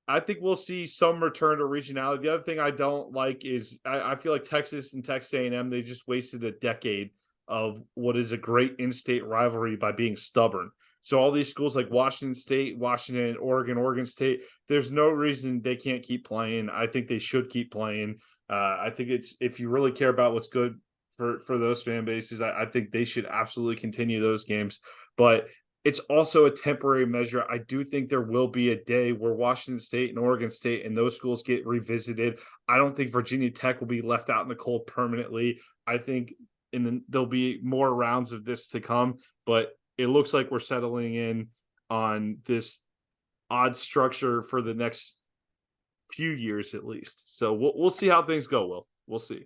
I think we'll see some return to regionality. The other thing I don't like is I feel like Texas and Texas A&M, they just wasted a decade of what is a great in-state rivalry by being stubborn. So all these schools like Washington State, Washington, Oregon, Oregon State, there's no reason they can't keep playing. I think they should keep playing. I think it's, if you really care about what's good for those fan bases, I think they should absolutely continue those games. But it's also a temporary measure. I do think there will be a day where Washington State and Oregon State and those schools get revisited. I don't think Virginia Tech will be left out in the cold permanently. I think there'll be more rounds of this to come, but it looks like we're settling in on this odd structure for the next few years at least. So we'll see how things go, Will. We'll see.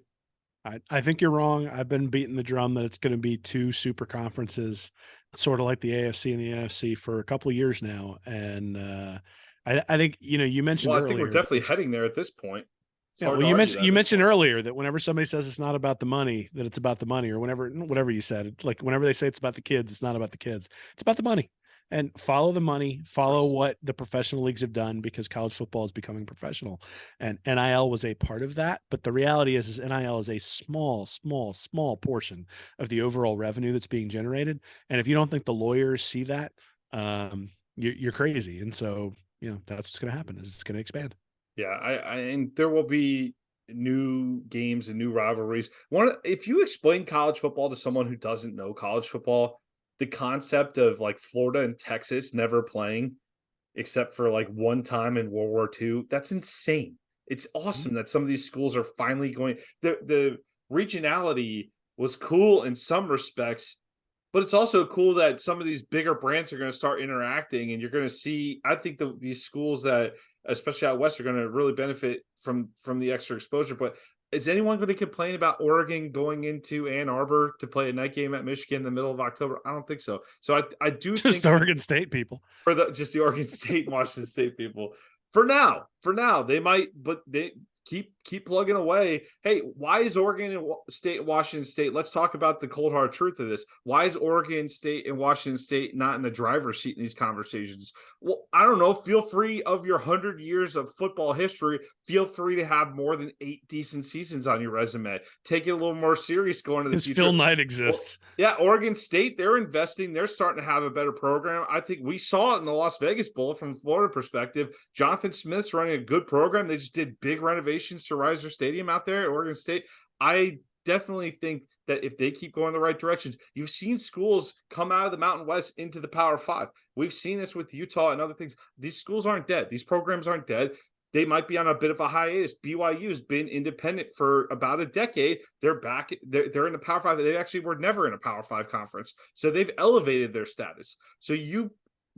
I think you're wrong. I've been beating the drum that it's going to be two super conferences, sort of like the AFC and the NFC, for a couple of years now. And I think, you mentioned earlier. I think we're definitely heading there at this point. Yeah, well, you mentioned earlier that whenever somebody says it's not about the money, that it's about the money, or whatever you said, like whenever they say it's about the kids, it's not about the kids. It's about the money. And follow the money, follow what the professional leagues have done, because college football is becoming professional, and NIL was a part of that. But the reality is NIL is a small portion of the overall revenue that's being generated. And if you don't think the lawyers see that, you're crazy. And so, that's what's going to happen, is it's going to expand. Yeah, and there will be new games and new rivalries. If you explain college football to someone who doesn't know college football, the concept of like Florida and Texas never playing except for like one time in World War II, that's insane. It's awesome that some of these schools are finally going. The regionality was cool in some respects, but it's also cool that some of these bigger brands are going to start interacting, and you're going to see, I think these schools that, especially out west, are going to really benefit from the extra exposure. But is anyone going to complain about Oregon going into Ann Arbor to play a night game at Michigan in the middle of October? I don't think so. So I do just think the Oregon State people, just the Oregon State and Washington State people. For now, they might, but they keep plugging away. Hey, why is Oregon State and Washington State? Let's talk about the cold hard truth of this. Why is Oregon State and Washington State not in the driver's seat in these conversations? Well, I don't know. Feel free, of your 100 years of football history, feel free to have more than 8 decent seasons on your resume. Take it a little more serious going into the future. Phil Knight exists. Well, yeah, Oregon State, they're investing. They're starting to have a better program. I think we saw it in the Las Vegas Bowl from Florida perspective. Jonathan Smith's running a good program. They just did big renovations to Riser Stadium out there at Oregon State. I definitely think that if they keep going the right directions, you've seen schools come out of the Mountain West into the Power 5. We've seen this with Utah and other things. These schools aren't dead. These programs aren't dead. They might be on a bit of a hiatus. BYU has been independent for about a decade. They're back. They're in the Power 5. They actually were never in a Power 5 conference. So they've elevated their status. So you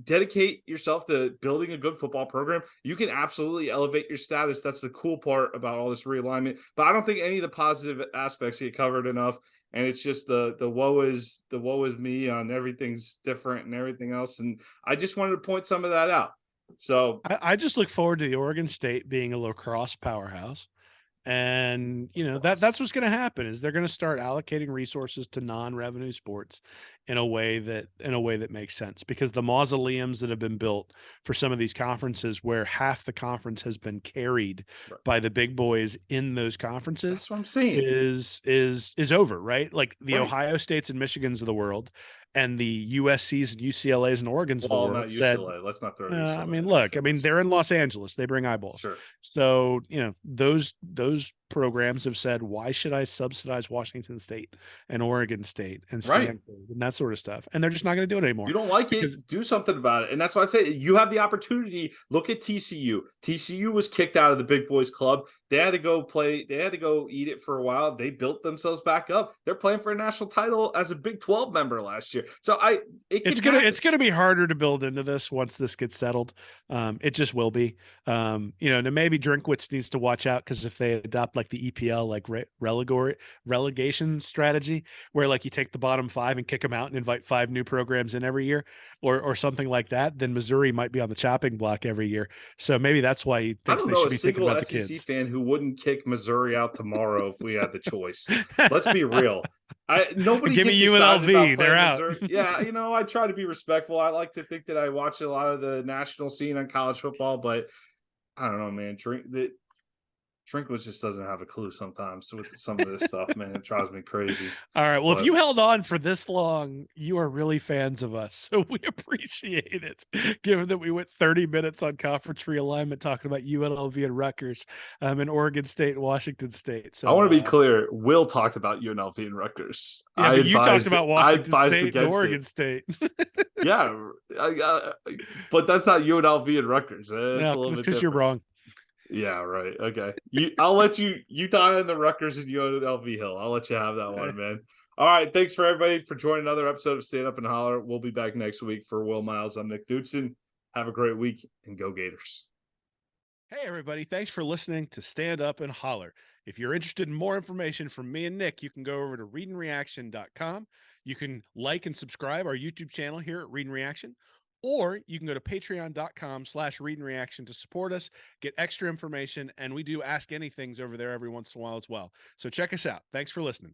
dedicate yourself to building a good football program, you can absolutely elevate your status. That's the cool part about all this realignment. But I don't think any of the positive aspects get covered enough. And it's just the woe is me on everything's different and everything else. And I just wanted to point some of that out. So I just look forward to the Oregon State being a lacrosse powerhouse. And that's what's going to happen, is they're going to start allocating resources to non-revenue sports in a way that makes sense, because the mausoleums that have been built for some of these conferences, where half the conference has been carried by the big boys in those conferences, that's what I'm saying, is over, right? Like the Ohio States and Michigans of the world, and the USCs and UCLAs and Oregons of the world. Not UCLA. Let's not throw UCLA. I mean, look, they're in Los Angeles. They bring eyeballs. Sure. So, those programs have said, why should I subsidize Washington State and Oregon State and Stanford and that sort of stuff? And they're just not going to do it anymore. You don't like it, do something about it. And that's why I say you have the opportunity. Look at TCU. TCU was kicked out of the Big Boys Club. They had to go play. They had to go eat it for a while. They built themselves back up. They're playing for a national title as a Big 12 member last year. So it's gonna be harder to build into this once this gets settled. It just will be. And maybe Drinkwitz needs to watch out, because if they adopt like the EPL, like relegation strategy, where like you take the bottom 5 and kick them out and invite 5 new programs in every year, or something like that, then Missouri might be on the chopping block every year. So maybe that's why he thinks they should be thinking about the kids. fan who wouldn't kick Missouri out tomorrow if we had the choice. Let's be real. Nobody Give gets me excited about UNLV. They're playing out. Missouri. Yeah, I try to be respectful. I like to think that I watch a lot of the national scene on college football, but I don't know, man. Drinkwitz just doesn't have a clue sometimes with some of this stuff, man. It drives me crazy. All right. Well, But if you held on for this long, you are really fans of us. So we appreciate it, given that we went 30 minutes on conference realignment talking about UNLV and Rutgers in Oregon State and Washington State. So I want to be clear. Will talked about UNLV and Rutgers. yeah, but you talked about Washington State and against Oregon it. State. Yeah, but that's not UNLV and Rutgers. It's a little bit because different. you're wrong. Yeah, right. Okay. I'll let you die on the Rutgers and UNLV Hill. I'll let you have that one, man. All right. Thanks for everybody for joining another episode of Stand Up and Holler. We'll be back next week. For Will Miles, I'm Nick Knudsen. Have a great week and go Gators. Hey, everybody. Thanks for listening to Stand Up and Holler. If you're interested in more information from me and Nick, you can go over to readandreaction.com. You can like and subscribe our YouTube channel here at Read and Reaction, or you can go to patreon.com/readandreaction to support us, get extra information, and we do Ask Anythings over there every once in a while as well. So check us out. Thanks for listening.